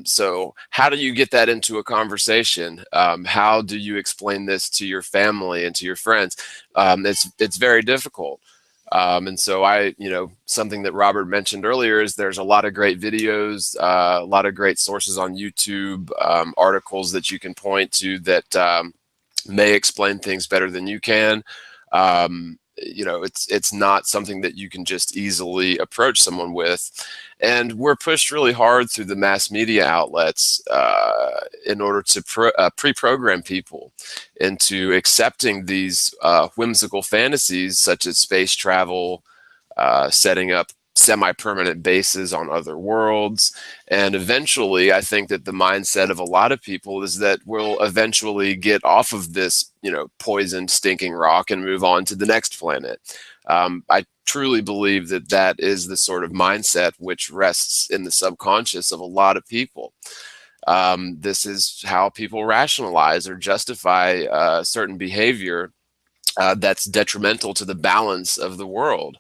So how do you get that into a conversation? How do you explain this to your family and to your friends? It's very difficult. And so something that Robert mentioned earlier is there's a lot of great videos, a lot of great sources on YouTube, articles that you can point to that may explain things better than you can. It's not something that you can just easily approach someone with. And we're pushed really hard through the mass media outlets in order to pre-program people into accepting these whimsical fantasies such as space travel, setting up semi-permanent bases on other worlds. And eventually, I think that the mindset of a lot of people is that we'll eventually get off of this, poisoned, stinking rock and move on to the next planet. I truly believe that that is the sort of mindset which rests in the subconscious of a lot of people. This is how people rationalize or justify certain behavior that's detrimental to the balance of the world.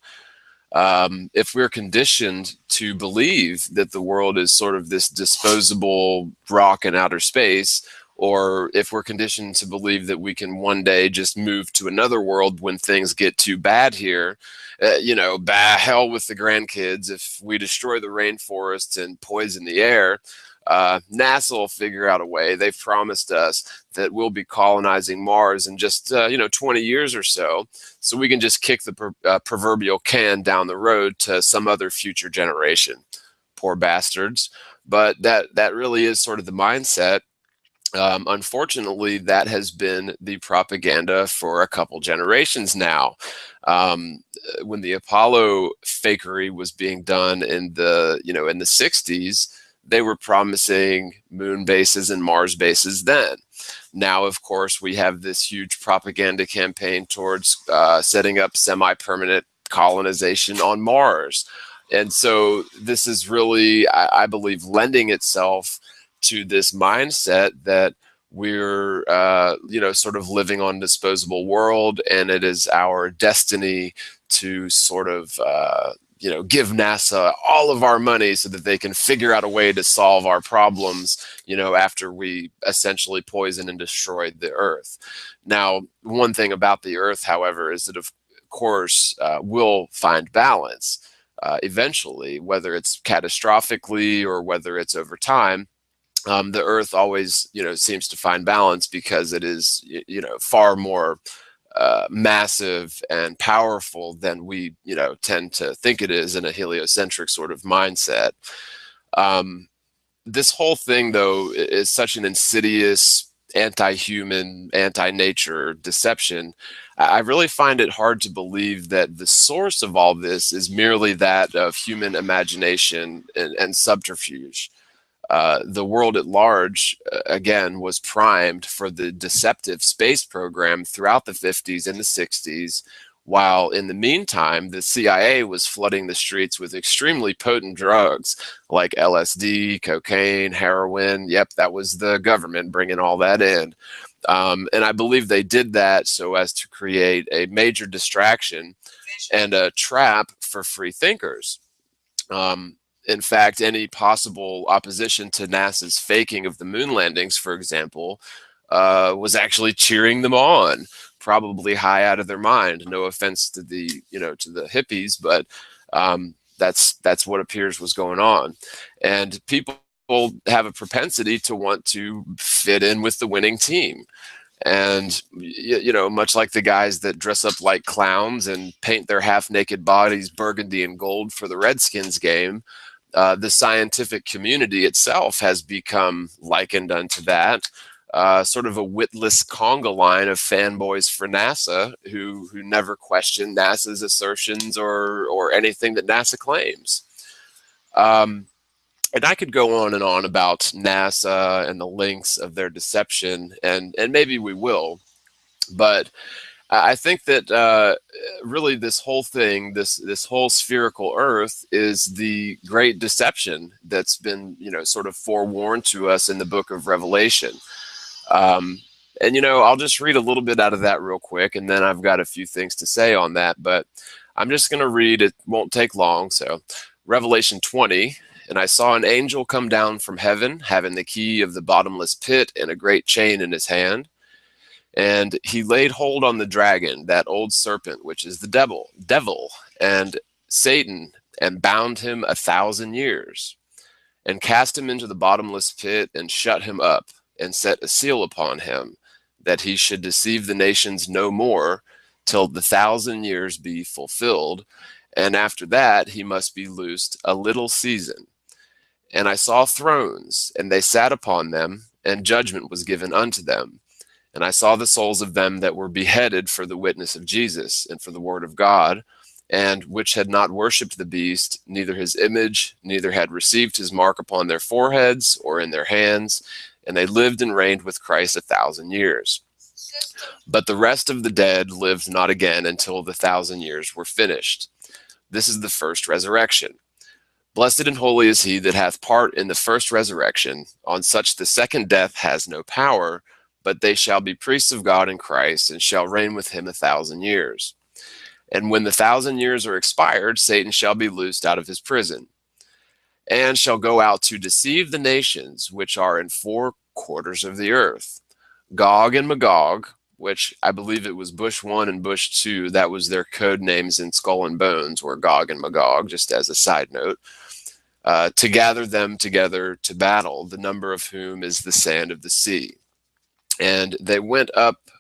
If we're conditioned to believe that the world is sort of this disposable rock in outer space, or if we're conditioned to believe that we can one day just move to another world when things get too bad here, hell with the grandkids. If we destroy the rainforests and poison the air, NASA will figure out a way. They've promised us that we'll be colonizing Mars in just 20 years or so we can just kick the proverbial can down the road to some other future generation. Poor bastards. But that really is sort of the mindset. Unfortunately, that has been the propaganda for a couple generations now. When the Apollo fakery was being done in the 60s, they were promising moon bases and Mars bases then. Now, of course, we have this huge propaganda campaign towards setting up semi-permanent colonization on Mars. And so this is really, I believe, lending itself to this mindset that we're, sort of living on a disposable world, and it is our destiny to sort of, give NASA all of our money so that they can figure out a way to solve our problems, after we essentially poison and destroy the Earth. Now, one thing about the Earth, however, is that, of course, we'll find balance eventually, whether it's catastrophically or whether it's over time. The Earth always, seems to find balance because it is, far more massive and powerful than we, tend to think it is in a heliocentric sort of mindset. This whole thing, though, is such an insidious, anti-human, anti-nature deception. I really find it hard to believe that the source of all this is merely that of human imagination and subterfuge. The world at large, again, was primed for the deceptive space program throughout the 50s and the 60s, while in the meantime, the CIA was flooding the streets with extremely potent drugs like LSD, cocaine, heroin. Yep, that was the government bringing all that in. And I believe they did that so as to create a major distraction and a trap for free thinkers. In fact, any possible opposition to NASA's faking of the moon landings, for example, was actually cheering them on, probably high out of their mind. No offense to the hippies, but that's what appears was going on. And people have a propensity to want to fit in with the winning team. And, much like the guys that dress up like clowns and paint their half-naked bodies burgundy and gold for the Redskins game, the scientific community itself has become likened unto that, sort of a witless conga line of fanboys for NASA who never question NASA's assertions or anything that NASA claims. And I could go on and on about NASA and the links of their deception, and maybe we will. But I think that really this whole thing, this whole spherical Earth, is the great deception that's been sort of forewarned to us in the book of Revelation. And I'll just read a little bit out of that real quick, and then I've got a few things to say on that. But I'm just going to read. It won't take long. So Revelation 20. And I saw an angel come down from heaven, having the key of the bottomless pit and a great chain in his hand. And he laid hold on the dragon, that old serpent, which is the devil, and Satan, and bound him 1,000 years, and cast him into the bottomless pit, and shut him up, and set a seal upon him, that he should deceive the nations no more, till the 1,000 years be fulfilled. And after that he must be loosed a little season. And I saw thrones, and they sat upon them, and judgment was given unto them. And I saw the souls of them that were beheaded for the witness of Jesus and for the word of God, and which had not worshipped the beast, neither his image, neither had received his mark upon their foreheads or in their hands, and they lived and reigned with Christ 1,000 years. But the rest of the dead lived not again until the 1,000 years were finished. This is the first resurrection. Blessed and holy is he that hath part in the first resurrection. On such the second death has no power, but they shall be priests of God in Christ, and shall reign with him 1,000 years. And when the 1,000 years are expired, Satan shall be loosed out of his prison, and shall go out to deceive the nations which are in 4 quarters of the earth, Gog and Magog, which I believe it was Bush 1 and Bush 2, that was their code names in Skull and Bones, were Gog and Magog, just as a side note, to gather them together to battle, the number of whom is the sand of the sea. And they went up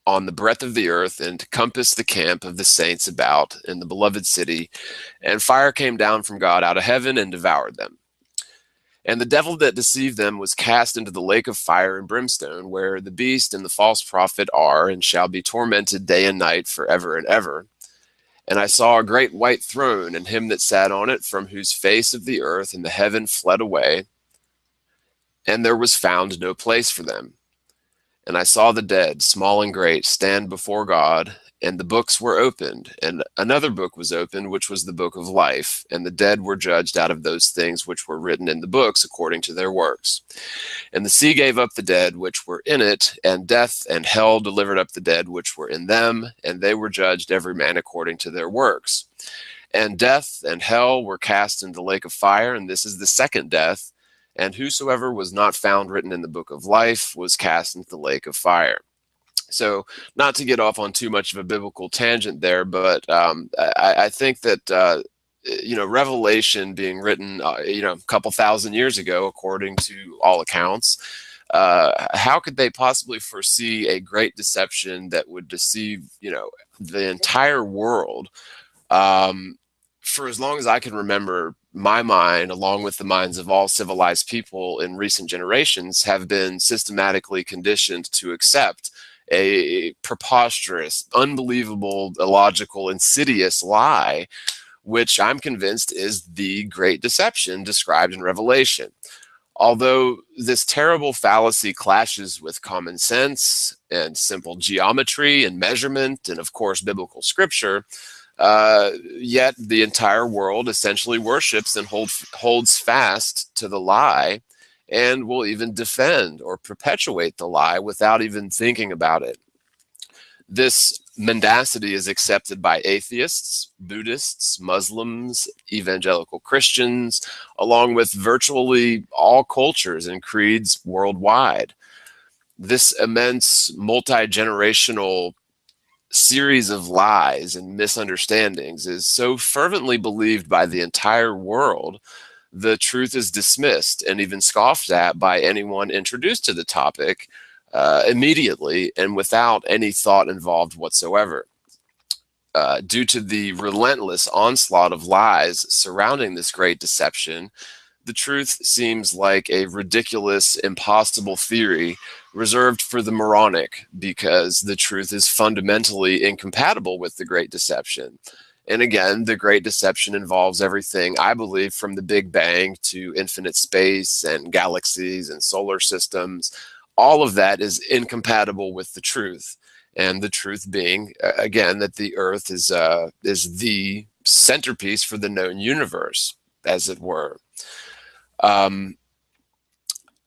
on the breadth of the earth and compassed the camp of the saints about in the beloved city, and fire came down from God out of heaven and devoured them. And the devil that deceived them was cast into the lake of fire and brimstone, where the beast and the false prophet are, and shall be tormented day and night forever and ever. And I saw a great white throne, and him that sat on it, from whose face of the earth and the heaven fled away, and there was found no place for them. And I saw the dead, small and great, stand before God, and the books were opened, and another book was opened, which was the book of life, and the dead were judged out of those things which were written in the books according to their works. And the sea gave up the dead which were in it, and death and hell delivered up the dead which were in them, and they were judged every man according to their works. And death and hell were cast into the lake of fire, and this is the second death. And whosoever was not found written in the book of life was cast into the lake of fire. So, not to get off on too much of a biblical tangent there, but I think that Revelation being written a couple thousand years ago, according to all accounts, how could they possibly foresee a great deception that would deceive the entire world? For as long as I can remember, my mind, along with the minds of all civilized people in recent generations, have been systematically conditioned to accept a preposterous, unbelievable, illogical, insidious lie, which I'm convinced is the great deception described in Revelation. Although this terrible fallacy clashes with common sense and simple geometry and measurement and, of course, biblical scripture, yet the entire world essentially worships and holds fast to the lie and will even defend or perpetuate the lie without even thinking about it. This mendacity is accepted by atheists, Buddhists, Muslims, evangelical Christians, along with virtually all cultures and creeds worldwide. This immense multi-generational series of lies and misunderstandings is so fervently believed by the entire world, the truth is dismissed and even scoffed at by anyone introduced to the topic immediately and without any thought involved whatsoever. Due to the relentless onslaught of lies surrounding this great deception, the truth seems like a ridiculous, impossible theory reserved for the moronic, because the truth is fundamentally incompatible with the Great Deception. And again, the Great Deception involves everything, I believe, from the Big Bang to infinite space and galaxies and solar systems. All of that is incompatible with the truth. And the truth being, again, that the Earth is the centerpiece for the known universe, as it were.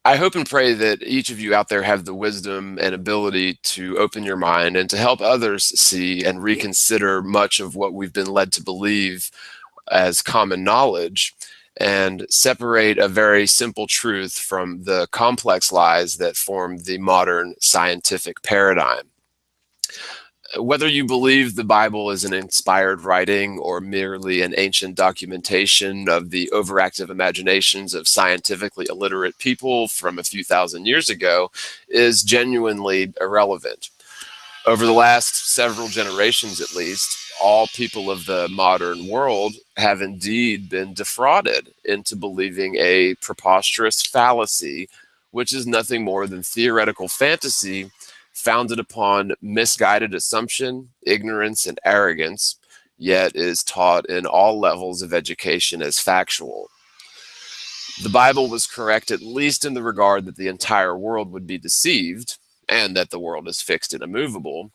I hope and pray that each of you out there have the wisdom and ability to open your mind and to help others see and reconsider much of what we've been led to believe as common knowledge, and separate a very simple truth from the complex lies that form the modern scientific paradigm. Whether you believe the Bible is an inspired writing or merely an ancient documentation of the overactive imaginations of scientifically illiterate people from a few thousand years ago is genuinely irrelevant. Over the last several generations, at least, all people of the modern world have indeed been defrauded into believing a preposterous fallacy, which is nothing more than theoretical fantasy founded upon misguided assumption, ignorance, and arrogance, yet is taught in all levels of education as factual. The Bible was correct at least in the regard that the entire world would be deceived, and that the world is fixed and immovable,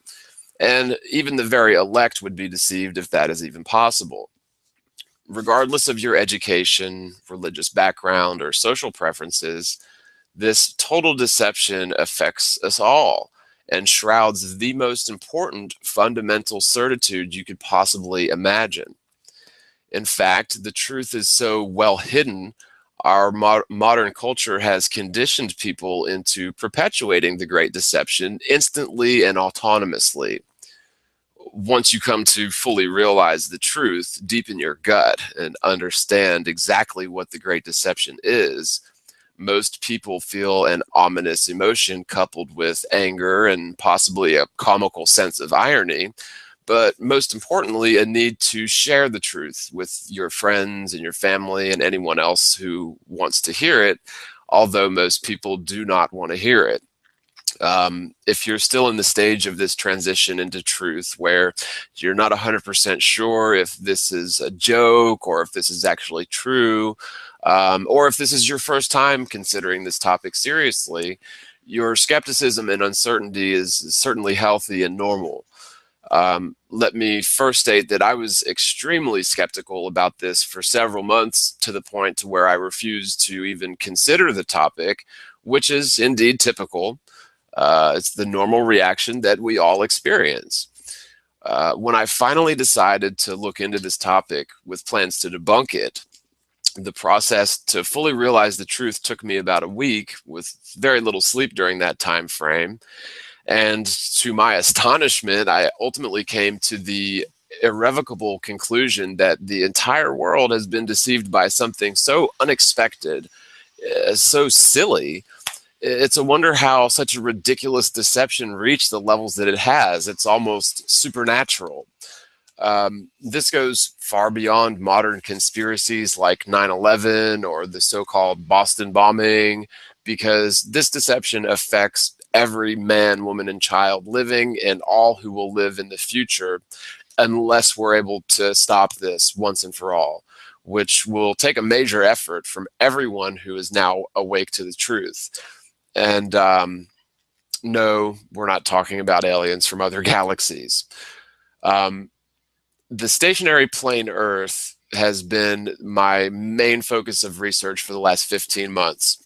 and even the very elect would be deceived if that is even possible. Regardless of your education, religious background, or social preferences, this total deception affects us all and shrouds the most important fundamental certitude you could possibly imagine. In fact, the truth is so well hidden, our modern culture has conditioned people into perpetuating the Great Deception instantly and autonomously. Once you come to fully realize the truth deep in your gut and understand exactly what the Great Deception is, most people feel an ominous emotion coupled with anger and possibly a comical sense of irony, but most importantly, a need to share the truth with your friends and your family and anyone else who wants to hear it, although most people do not want to hear it. If you're still in the stage of this transition into truth where you're not 100% sure if this is a joke or if this is actually true, or if this is your first time considering this topic seriously, your skepticism and uncertainty is certainly healthy and normal. Let me first state that I was extremely skeptical about this for several months, to the point to where I refused to even consider the topic, which is indeed typical. It's the normal reaction that we all experience. When I finally decided to look into this topic with plans to debunk it, the process to fully realize the truth took me about a week, with very little sleep during that time frame. And to my astonishment, I ultimately came to the irrevocable conclusion that the entire world has been deceived by something so unexpected, so silly. It's a wonder how such a ridiculous deception reached the levels that it has. It's almost supernatural. This goes far beyond modern conspiracies like 9/11 or the so-called Boston bombing, because this deception affects every man, woman, and child living, and all who will live in the future, unless we're able to stop this once and for all, which will take a major effort from everyone who is now awake to the truth. And no, we're not talking about aliens from other galaxies. The stationary plane Earth has been my main focus of research for the last 15 months.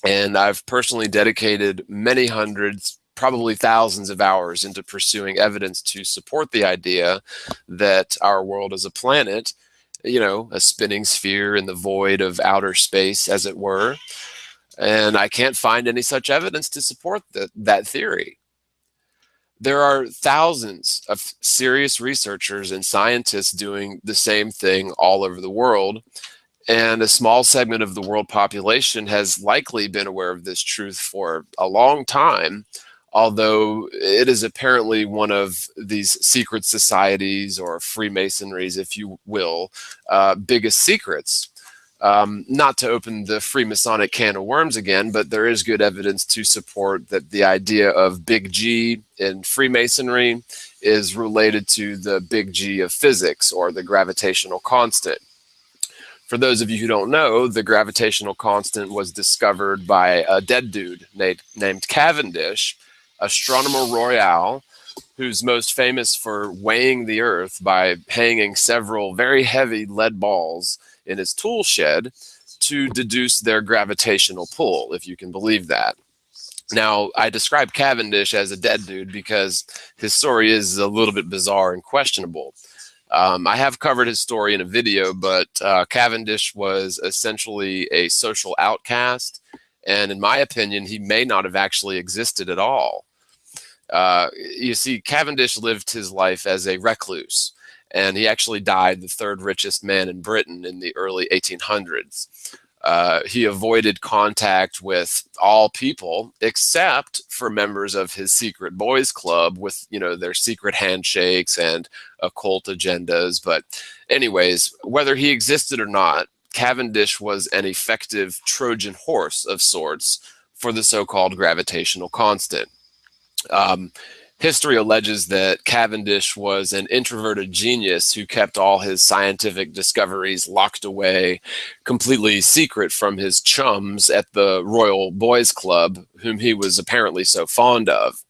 And I've personally dedicated many hundreds, probably thousands of hours into pursuing evidence to support the idea that our world is a planet, you know, a spinning sphere in the void of outer space, as it were. And I can't find any such evidence to support that theory. There are thousands of serious researchers and scientists doing the same thing all over the world. And a small segment of the world population has likely been aware of this truth for a long time, although it is apparently one of these secret societies, or Freemasonries, if you will, biggest secrets. Not to open the Freemasonic can of worms again, but there is good evidence to support that the idea of Big G in Freemasonry is related to the Big G of physics, or the gravitational constant. For those of you who don't know, the gravitational constant was discovered by a dead dude named Cavendish, Astronomer Royal, who's most famous for weighing the Earth by hanging several very heavy lead balls in his tool shed to deduce their gravitational pull, if you can believe that. Now, I describe Cavendish as a dead dude because his story is a little bit bizarre and questionable. I have covered his story in a video, but Cavendish was essentially a social outcast, and in my opinion, he may not have actually existed at all. You see, Cavendish lived his life as a recluse, and he actually died the third richest man in Britain in the early 1800s. He avoided contact with all people except for members of his secret boys club with, you know, their secret handshakes and occult agendas. But anyways, whether he existed or not, Cavendish was an effective Trojan horse of sorts for the so-called gravitational constant. History alleges that Cavendish was an introverted genius who kept all his scientific discoveries locked away, completely secret from his chums at the Royal Boys Club, whom he was apparently so fond of.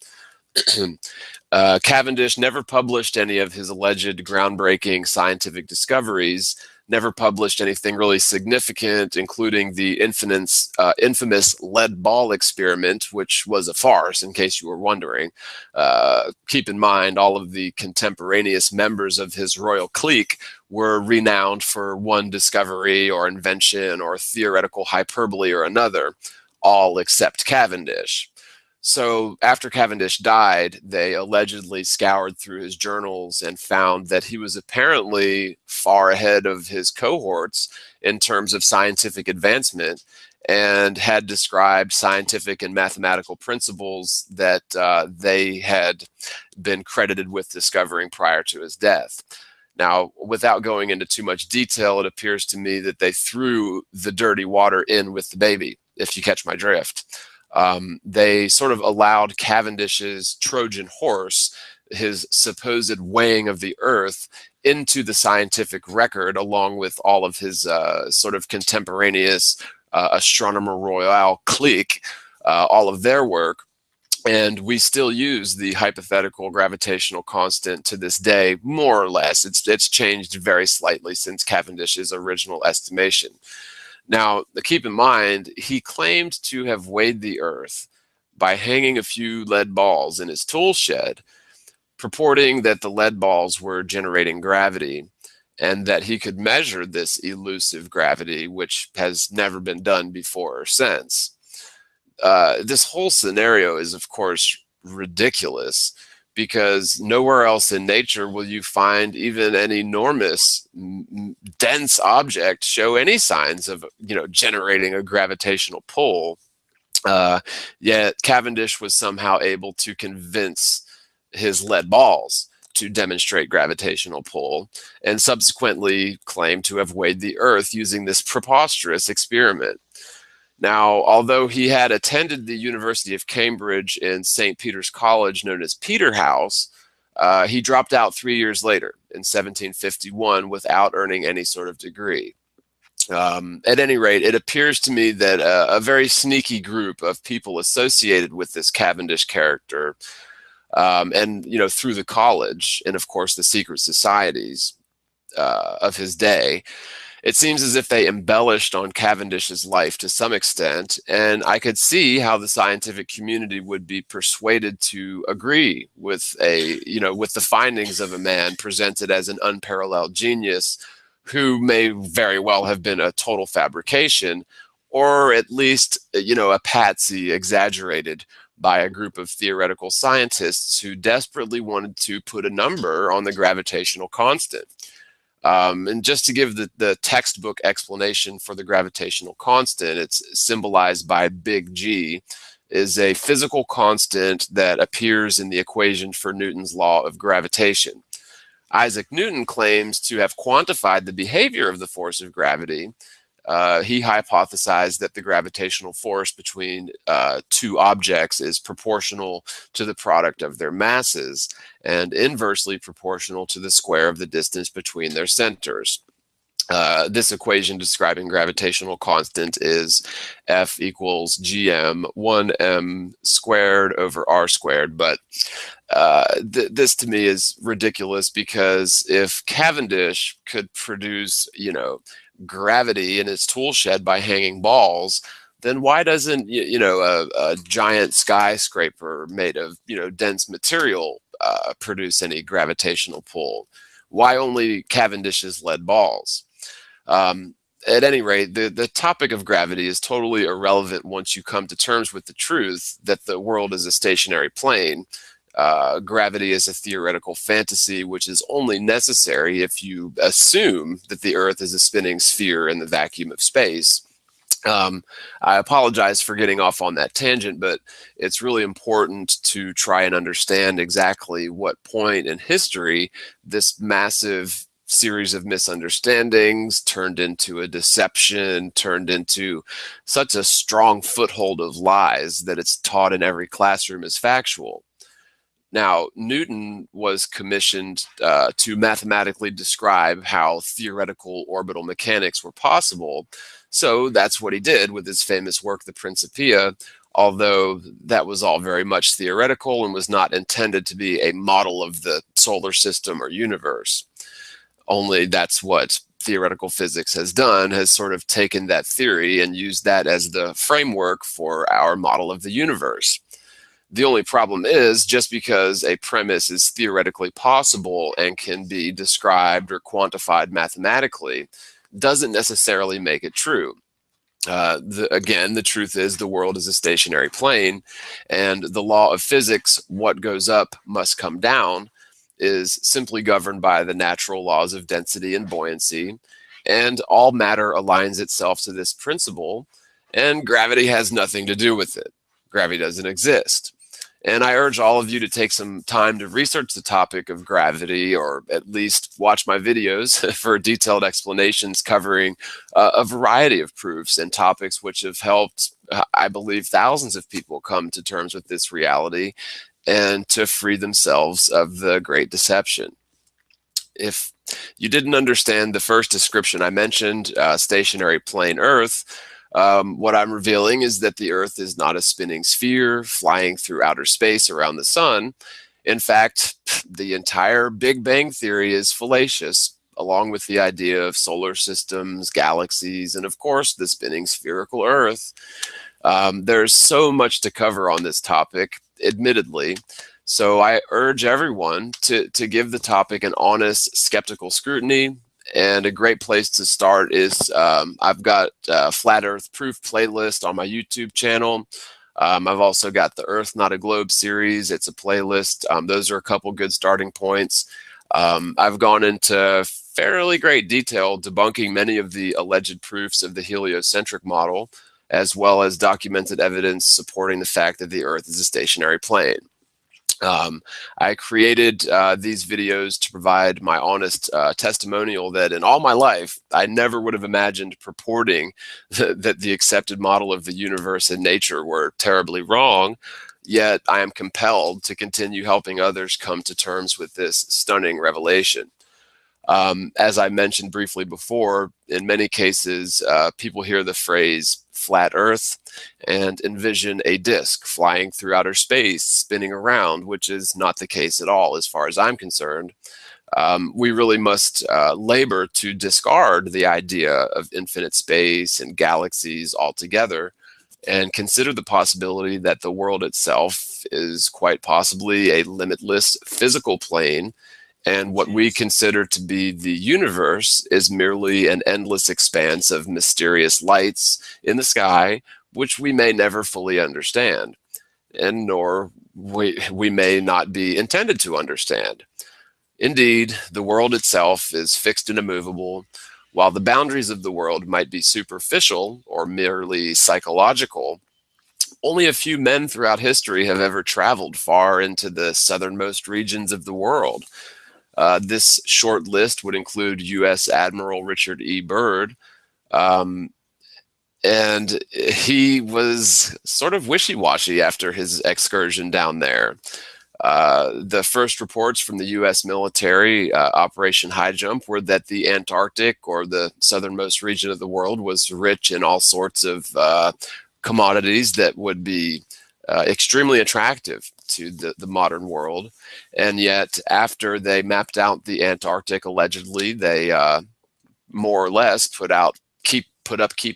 Cavendish never published any of his alleged groundbreaking scientific discoveries, never published anything really significant, including the infamous lead ball experiment, which was a farce, in case you were wondering. Keep in mind, all of the contemporaneous members of his royal clique were renowned for one discovery or invention or theoretical hyperbole or another, all except Cavendish. So after Cavendish died, they allegedly scoured through his journals and found that he was apparently far ahead of his cohorts in terms of scientific advancement, and had described scientific and mathematical principles that they had been credited with discovering prior to his death. Now, without going into too much detail, it appears to me that they threw the dirty water in with the baby, if you catch my drift. They sort of allowed Cavendish's Trojan horse, his supposed weighing of the Earth, into the scientific record, along with all of his sort of contemporaneous Astronomer Royal clique, all of their work. And we still use the hypothetical gravitational constant to this day, more or less. It's changed very slightly since Cavendish's original estimation. Now, keep in mind, he claimed to have weighed the Earth by hanging a few lead balls in his tool shed, purporting that the lead balls were generating gravity, and that he could measure this elusive gravity, which has never been done before or since. This whole scenario is, of course, ridiculous, because nowhere else in nature will you find even an enormous, dense object show any signs of, you know, generating a gravitational pull. Yet Cavendish was somehow able to convince his lead balls to demonstrate gravitational pull, and subsequently claimed to have weighed the Earth using this preposterous experiment. Now, although he had attended the University of Cambridge in St. Peter's College, known as Peterhouse, he dropped out 3 years later in 1751 without earning any sort of degree. At any rate, it appears to me that a very sneaky group of people associated with this Cavendish character, and, you know, through the college and, of course, the secret societies of his day, It seems as if they embellished on Cavendish's life to some extent, and I could see how the scientific community would be persuaded to agree with with the findings of a man presented as an unparalleled genius who may very well have been a total fabrication, or at least, a patsy exaggerated by a group of theoretical scientists who desperately wanted to put a number on the gravitational constant. And just to give the textbook explanation for the gravitational constant, it's symbolized by big G, is a physical constant that appears in the equation for Newton's law of gravitation. Isaac Newton claims to have quantified the behavior of the force of gravity. He hypothesized that the gravitational force between two objects is proportional to the product of their masses and inversely proportional to the square of the distance between their centers. This equation describing gravitational constant is F equals gm 1m squared over r squared. But this to me is ridiculous, because if Cavendish could produce, gravity in his tool shed by hanging balls, then why doesn't a giant skyscraper made of dense material produce any gravitational pull? Why only Cavendish's lead balls? At any rate, the topic of gravity is totally irrelevant once you come to terms with the truth that the world is a stationary plane. Gravity is a theoretical fantasy, which is only necessary if you assume that the Earth is a spinning sphere in the vacuum of space. I apologize for getting off on that tangent, but it's really important to try and understand exactly what point in history this massive series of misunderstandings turned into a deception, turned into such a strong foothold of lies that it's taught in every classroom as factual. Now, Newton was commissioned to mathematically describe how theoretical orbital mechanics were possible. So that's what he did with his famous work, the Principia, although that was all very much theoretical and was not intended to be a model of the solar system or universe. Only that's what theoretical physics has done, has sort of taken that theory and used that as the framework for our model of the universe. The only problem is, just because a premise is theoretically possible and can be described or quantified mathematically, doesn't necessarily make it true. Again, the truth is the world is a stationary plane, and the law of physics, what goes up must come down, is simply governed by the natural laws of density and buoyancy, and all matter aligns itself to this principle, and gravity has nothing to do with it. Gravity doesn't exist. And I urge all of you to take some time to research the topic of gravity, or at least watch my videos for detailed explanations covering a variety of proofs and topics which have helped, I believe, thousands of people come to terms with this reality and to free themselves of the great deception. If you didn't understand the first description I mentioned, stationary plane Earth, what I'm revealing is that the Earth is not a spinning sphere flying through outer space around the sun. In fact, the entire Big Bang theory is fallacious, along with the idea of solar systems, galaxies, and of course, the spinning spherical Earth. There's so much to cover on this topic, admittedly. So I urge everyone to give the topic an honest, skeptical scrutiny. And a great place to start is I've got a Flat Earth Proof playlist on my YouTube channel. I've also got the Earth Not a Globe series. It's a playlist. Those are a couple good starting points. I've gone into fairly great detail debunking many of the alleged proofs of the heliocentric model, as well as documented evidence supporting the fact that the Earth is a stationary plane. I created these videos to provide my honest testimonial that in all my life, I never would have imagined purporting that the accepted model of the universe and nature were terribly wrong, yet I am compelled to continue helping others come to terms with this stunning revelation. As I mentioned briefly before, in many cases, people hear the phrase flat Earth and envision a disk flying through outer space, spinning around, which is not the case at all as far as I'm concerned. We really must labor to discard the idea of infinite space and galaxies altogether, and consider the possibility that the world itself is quite possibly a limitless physical plane, and what we consider to be the universe is merely an endless expanse of mysterious lights in the sky, which we may never fully understand, and nor we may not be intended to understand. Indeed, the world itself is fixed and immovable. While the boundaries of the world might be superficial or merely psychological, only a few men throughout history have ever traveled far into the southernmost regions of the world. This short list would include U.S. Admiral Richard E. Byrd, and he was sort of wishy-washy after his excursion down there. The first reports from the U.S. military, Operation High Jump, were that the Antarctic, or the southernmost region of the world, was rich in all sorts of commodities that would be extremely attractive to the modern world. And yet, after they mapped out the Antarctic, allegedly, they more or less put up keep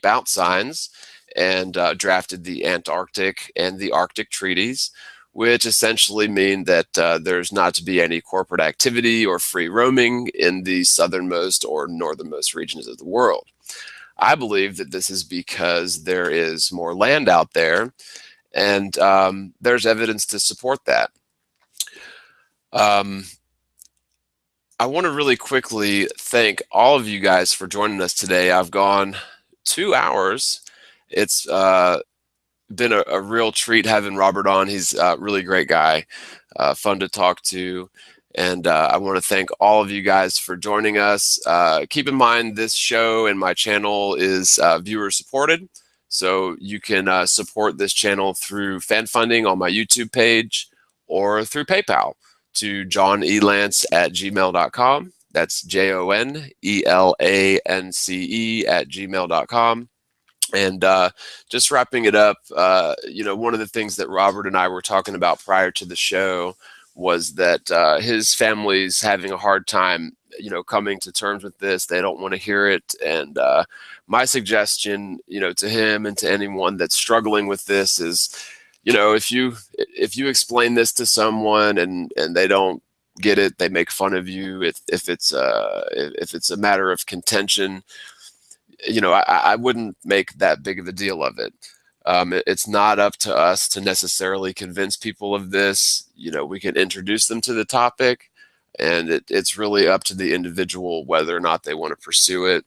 out signs and drafted the Antarctic and the Arctic treaties, which essentially mean that there's not to be any corporate activity or free roaming in the southernmost or northernmost regions of the world. I believe that this is because there is more land out there, and there's evidence to support that. I want to really quickly thank all of you guys for joining us today. I've gone 2 hours. It's been a real treat having Robert on. He's a really great guy, fun to talk to. And I want to thank all of you guys for joining us. Keep in mind, this show and my channel is viewer supported. So you can support this channel through fan funding on my YouTube page or through PayPal to johnelance@gmail.com. That's JONELANCE@gmail.com. And just wrapping it up, one of the things that Robert and I were talking about prior to the show was that his family's having a hard time, coming to terms with this. They don't want to hear it. And my suggestion, to him and to anyone that's struggling with this is, if you explain this to someone and they don't get it, they make fun of you. If it's a matter of contention, I wouldn't make that big of a deal of it. It's not up to us to necessarily convince people of this. We can introduce them to the topic, and it's really up to the individual whether or not they want to pursue it.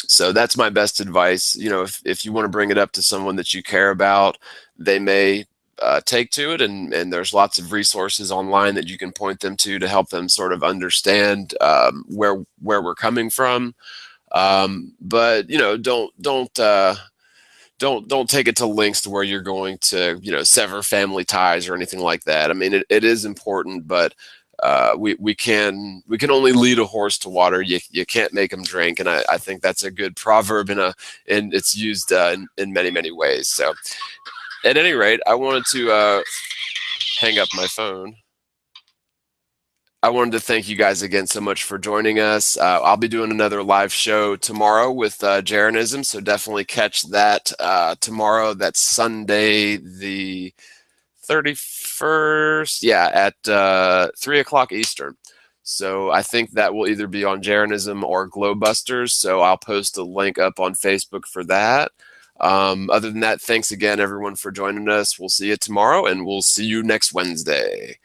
So that's my best advice. If you want to bring it up to someone that you care about, they may take to it, and there's lots of resources online that you can point them to help them sort of understand where we're coming from. But don't take it to lengths to where you're going to sever family ties or anything like that. I mean, it is important, but we can only lead a horse to water. You can't make him drink, and I think that's a good proverb, and it's used in many ways. So, at any rate, I wanted to hang up my phone. I wanted to thank you guys again so much for joining us. I'll be doing another live show tomorrow with Jeranism, so definitely catch that tomorrow. That's Sunday the 31st, at 3 o'clock Eastern. So I think that will either be on Jeranism or Glowbusters, so I'll post a link up on Facebook for that. Other than that, thanks again, everyone, for joining us. We'll see you tomorrow, and we'll see you next Wednesday.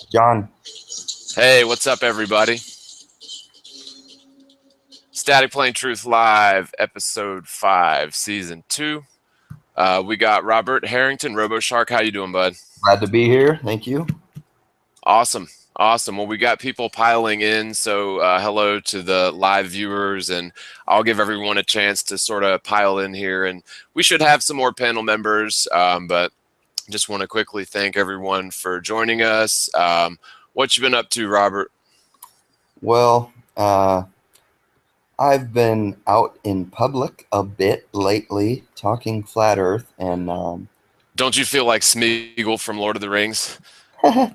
John. Hey, what's up, everybody? Static Plain Truth Live, Episode 5, Season 2. We got Robert Harrington, RoboShark. How you doing, bud? Glad to be here. Thank you. Awesome. Awesome. Well, we got people piling in. So hello to the live viewers, and I'll give everyone a chance to sort of pile in here. And we should have some more panel members, but just want to quickly thank everyone for joining us. What you been up to, Robert? Well, I've been out in public a bit lately talking flat Earth, and Don't you feel like Smeagol from Lord of the Rings? my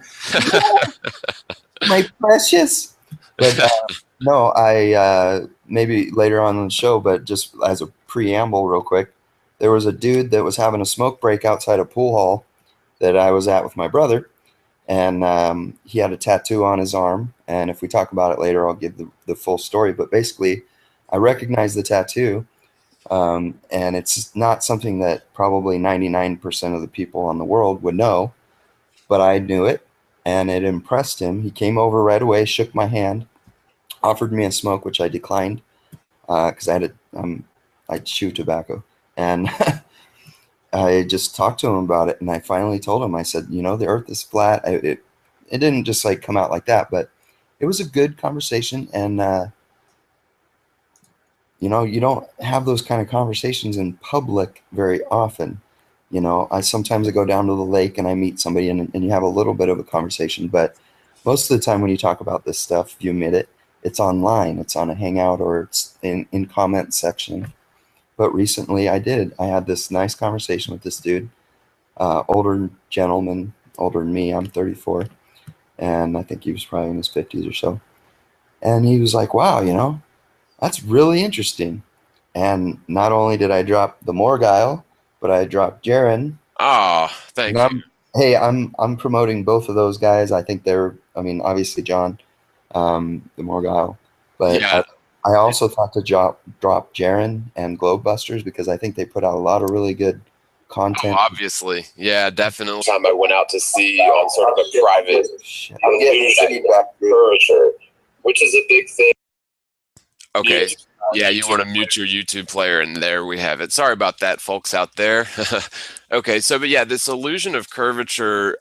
precious. But no, I maybe later on in the show, but just as a preamble, real quick, there was a dude that was having a smoke break outside a pool hall that I was at with my brother, and he had a tattoo on his arm. And if we talk about it later, I'll give the full story. But basically, I recognized the tattoo, and it's not something that probably 99% of the people on the world would know, but I knew it, and it impressed him. He came over right away, shook my hand, offered me a smoke, which I declined because I chew tobacco, and I just talked to him about it, and I finally told him. I said, the Earth is flat. It didn't just like come out like that, but it was a good conversation, and you don't have those kind of conversations in public very often. I sometimes go down to the lake and I meet somebody, and you have a little bit of a conversation, but most of the time when you talk about this stuff, you admit it, it's online, it's on a hangout, or it's in comment section. But recently I had this nice conversation with this dude, older gentleman, older than me. I'm 34, and I think he was probably in his 50s or so. And he was like, wow, that's really interesting. And not only did I drop the Morgile, but I dropped Jaren. Oh, thank you. Hey, I'm promoting both of those guys. I think obviously John, the Morgile, but Yeah. I also thought to drop Jaren and Globebusters because I think they put out a lot of really good content. Oh, obviously. Yeah, definitely. Time I went out to see on sort of a private I'm getting feedback, which is a big thing. Okay. Yeah, you want to mute your YouTube player, and there we have it. Sorry about that, folks out there. Okay, but yeah, this illusion of curvature,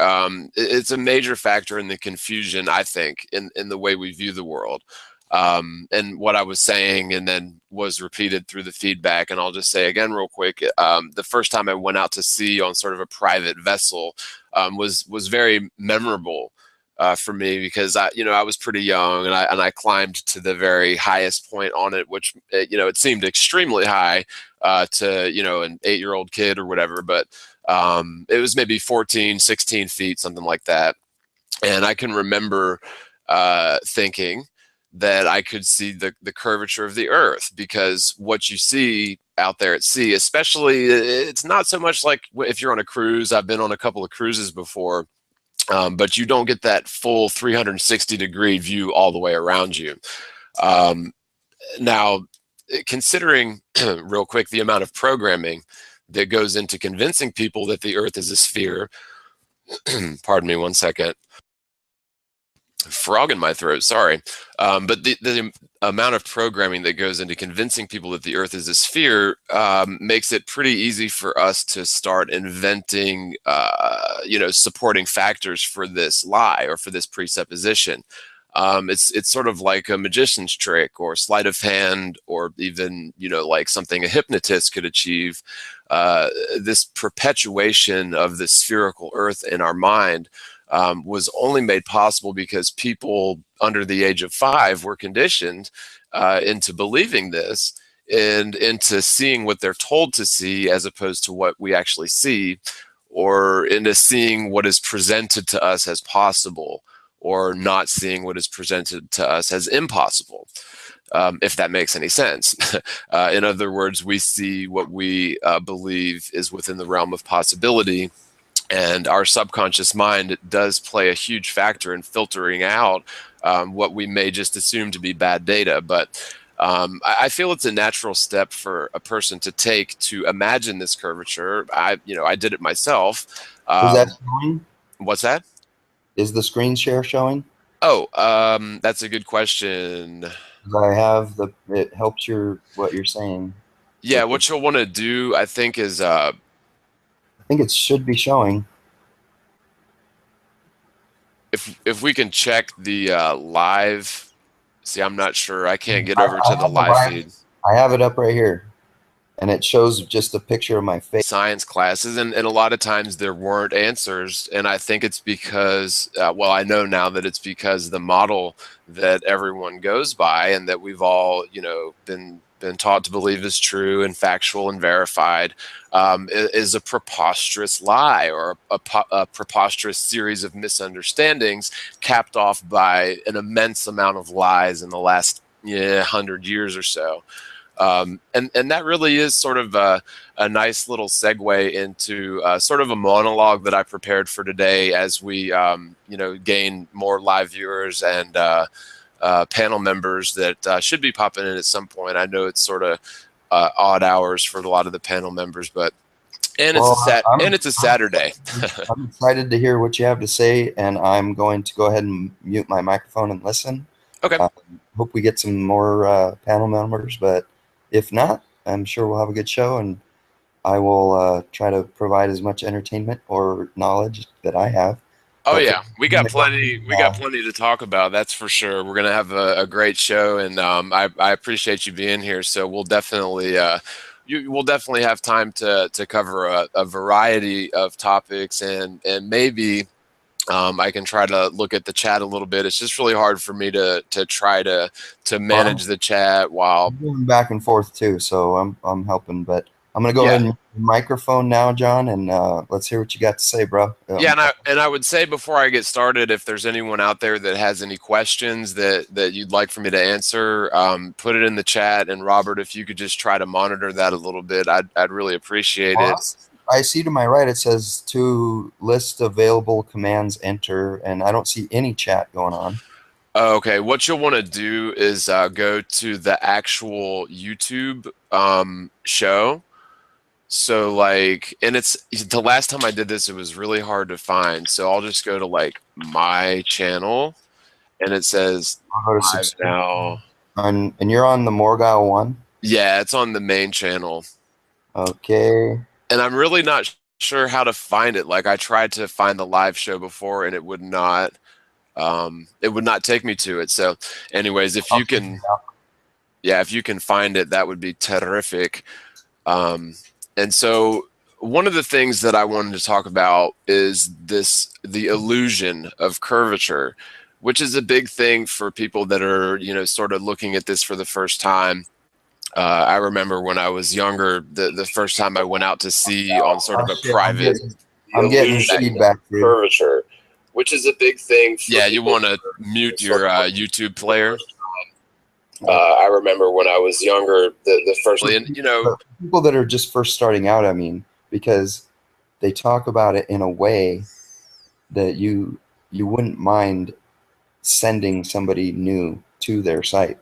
it's a major factor in the confusion, I think, in the way we view the world. And what I was saying and then was repeated through the feedback, and I'll just say again real quick, the first time I went out to sea on sort of a private vessel was very memorable for me, because I was pretty young, and I climbed to the very highest point on it, which it seemed extremely high to an 8-year-old kid or whatever, but it was maybe 14, 16 feet, something like that. And I can remember thinking that I could see the curvature of the Earth, because what you see out there at sea, especially, it's not so much like if you're on a cruise. I've been on a couple of cruises before. But you don't get that full 360-degree view all the way around you. Now, considering real quick the amount of programming that goes into convincing people that the Earth is a sphere, pardon me one second, frog in my throat, sorry. But the amount of programming that goes into convincing people that the Earth is a sphere makes it pretty easy for us to start inventing, supporting factors for this lie or for this presupposition. It's sort of like a magician's trick or sleight of hand, or even like something a hypnotist could achieve. This perpetuation of the spherical Earth in our mind was only made possible because people under the age of 5 were conditioned into believing this and into seeing what they're told to see as opposed to what we actually see, or into seeing what is presented to us as possible, or not seeing what is presented to us as impossible, if that makes any sense. In other words, we see what we believe is within the realm of possibility. And our subconscious mind does play a huge factor in filtering out what we may just assume to be bad data. But I feel it's a natural step for a person to take to imagine this curvature. I did it myself. Is that showing? What's that? Is the screen share showing? Oh, that's a good question. I have it helps what you're saying. Yeah, what you'll want to do, I think, is I think it should be showing. if we can check the live. See, I'm not sure. I can't get over to the live feed. I have it up right here, and it shows just a picture of my face. Science classes, and a lot of times there weren't answers, and I think it's because, well, I know now that it's because the model that everyone goes by and that we've all, been taught to believe is true and factual and verified, is a preposterous lie or a preposterous series of misunderstandings capped off by an immense amount of lies in the last 100 years or so. And that really is sort of a nice little segue into sort of a monologue that I prepared for today as we, gain more live viewers and panel members that should be popping in at some point. I know it's sort of odd hours for a lot of the panel members, it's a Saturday. I'm excited to hear what you have to say, and I'm going to go ahead and mute my microphone and listen. Okay. Hope we get some more panel members, but if not, I'm sure we'll have a good show, and I will try to provide as much entertainment or knowledge that I have. Oh yeah, we got plenty. We got plenty to talk about. That's for sure. We're gonna have a great show, and I appreciate you being here. So we'll definitely we'll definitely have time to cover a variety of topics, and maybe I can try to look at the chat a little bit. It's just really hard for me to try to manage the chat while I'm going back and forth too. So I'm helping, but I'm gonna go ahead and mute the microphone now, John, and let's hear what you got to say, bro. Yeah, and I would say before I get started, if there's anyone out there that has any questions that you'd like for me to answer, put it in the chat. And Robert, if you could just try to monitor that a little bit, I'd really appreciate it. I see to my right it says to list available commands enter, and I don't see any chat going on. Okay, what you'll want to do is go to the actual YouTube show. So and it's the last time I did this, it was really hard to find. So I'll just go to my channel, and it says live now. And you're on the Morgao one? Yeah, it's on the main channel. Okay. And I'm really not sure how to find it. I tried to find the live show before, and it would not take me to it. So anyways, if you can find it, that would be terrific. And so one of the things that I wanted to talk about is the illusion of curvature, which is a big thing for people that are, sort of looking at this for the first time. I remember when I was younger, the first time I went out to sea on sort of a private. I'm getting feedback. Curvature, which is a big thing. Yeah, you want to mute your YouTube player. I remember when I was younger, the first, and people that are just first starting out, I mean, because they talk about it in a way that you wouldn't mind sending somebody new to their site.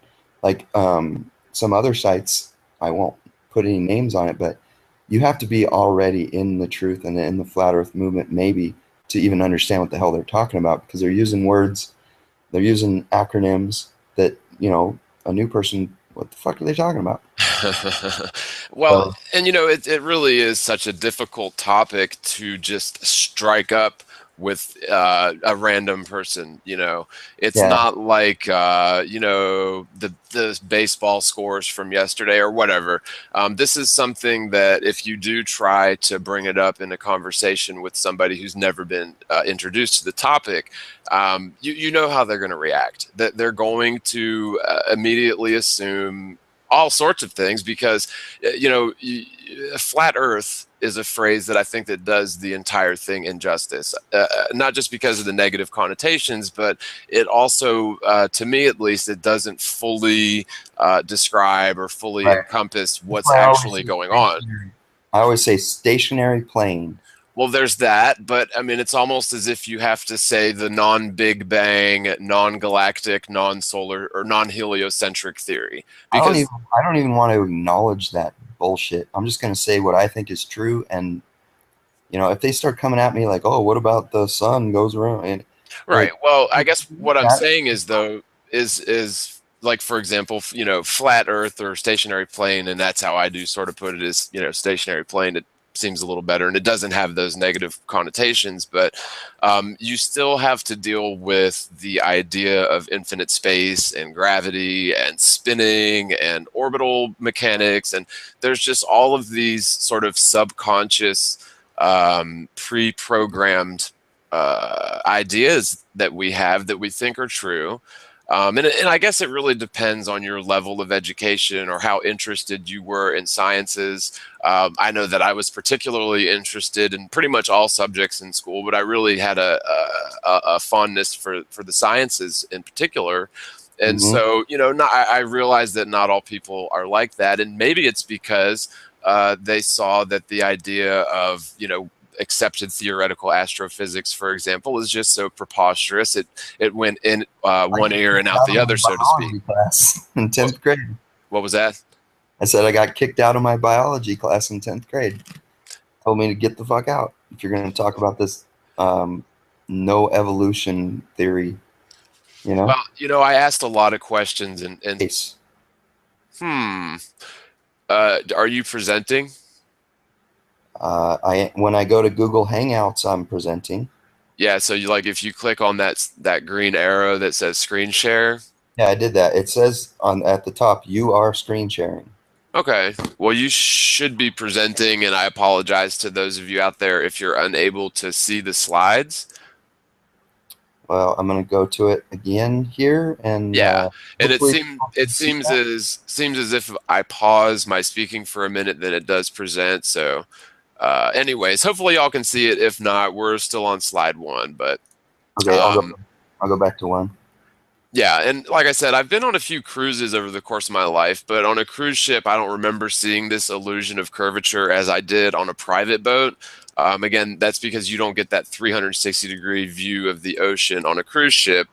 Some other sites, I won't put any names on it, but you have to be already in the truth and in the flat earth movement maybe to even understand what the hell they're talking about, because they're using words, they're using acronyms that, a new person, what the fuck are they talking about? Well, and it really is such a difficult topic to just strike up with a random person. It's not like the baseball scores from yesterday or whatever. This is something that if you do try to bring it up in a conversation with somebody who's never been introduced to the topic, you know how they're going to react. That they're going to immediately assume all sorts of things, because flat earth is a phrase that I think that does the entire thing injustice, not just because of the negative connotations, but it also, to me at least, it doesn't fully describe or fully encompass what's actually going on. I always say stationary plane. Well, there's that, but I mean, it's almost as if you have to say the non-Big Bang, non-galactic, non-solar, or non-heliocentric theory. Because I don't even want to acknowledge that bullshit. I'm just going to say what I think is true, and if they start coming at me like, "Oh, what about the sun goes around?" And right. Well, I guess what I'm saying is though is like, for example, flat Earth or stationary plane, and that's how I do sort of put it, is stationary plane. It seems a little better, and it doesn't have those negative connotations, but you still have to deal with the idea of infinite space and gravity and spinning and orbital mechanics, and there's just all of these sort of subconscious pre-programmed ideas that we have that we think are true. And I guess it really depends on your level of education or how interested you were in sciences. I know that I was particularly interested in pretty much all subjects in school, but I really had a fondness for the sciences in particular. And so, you know, I realize that not all people are like that. And maybe it's because they saw that the idea of, you know, accepted theoretical astrophysics, for example, is just so preposterous. It went in one ear and out the other, so to speak. Class in 10th grade. What was that? I said I got kicked out of my biology class in 10th grade. Told me to get the fuck out if you're going to talk about this no evolution theory. You know? Well, you know, I asked a lot of questions and Yes. Are you presenting? When I go to Google Hangouts, I'm presenting. Yeah, so you, like, if you click on that green arrow that says screen share. Yeah, I did that. It says at the top, you are screen sharing. Okay. Well, you should be presenting, and I apologize to those of you out there if you're unable to see the slides. Well, I'm going to go to it again here, and yeah, and it hopefully seems as if I pause my speaking for a minute, then it does present. So, anyways, hopefully y'all can see it. If not, we're still on slide 1. But okay, I'll go back to 1. Yeah, and like I said, I've been on a few cruises over the course of my life, but on a cruise ship, I don't remember seeing this illusion of curvature as I did on a private boat. Again, that's because you don't get that 360-degree view of the ocean on a cruise ship.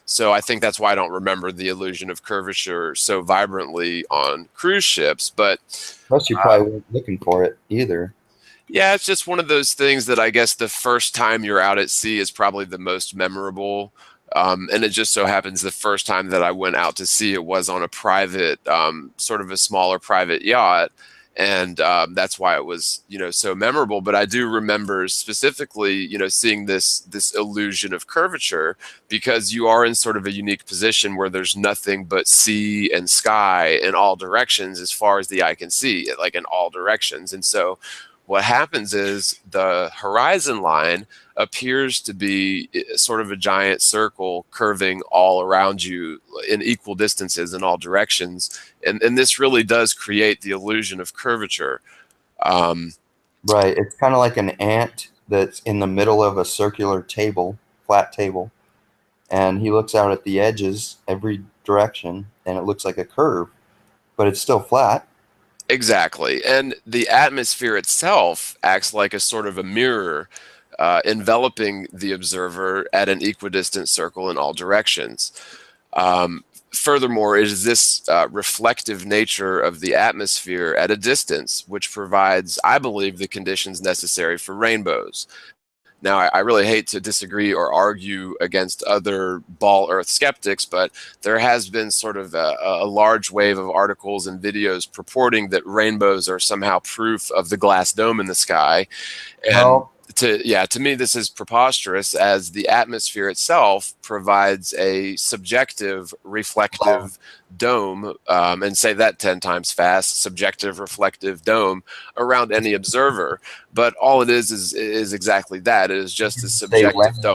So I think that's why I don't remember the illusion of curvature so vibrantly on cruise ships. But plus, you probably weren't looking for it either. Yeah, it's just one of those things that I guess the first time you're out at sea is probably the most memorable. And it just so happens the first time that I went out to sea, it was on a private, sort of a smaller private yacht. And that's why it was, you know, so memorable. But I do remember specifically, you know, seeing this illusion of curvature, because you are in sort of a unique position where there's nothing but sea and sky in all directions as far as the eye can see, like in all directions. And so what happens is the horizon line appears to be sort of a giant circle curving all around you in equal distances in all directions. And this really does create the illusion of curvature. Right. It's kind of like an ant that's in the middle of a circular table, flat table, and he looks out at the edges every direction, and it looks like a curve, but it's still flat. Exactly. And the atmosphere itself acts like a sort of a mirror, enveloping the observer at an equidistant circle in all directions. Furthermore, it is this reflective nature of the atmosphere at a distance which provides, I believe, the conditions necessary for rainbows. Now, I really hate to disagree or argue against other ball Earth skeptics, but there has been sort of a large wave of articles and videos purporting that rainbows are somehow proof of the glass dome in the sky. And to me, this is preposterous, as the atmosphere itself provides a subjective reflective dome, and say that 10 times fast, subjective reflective dome around any observer. But all it is exactly that. It is just a subjective dome.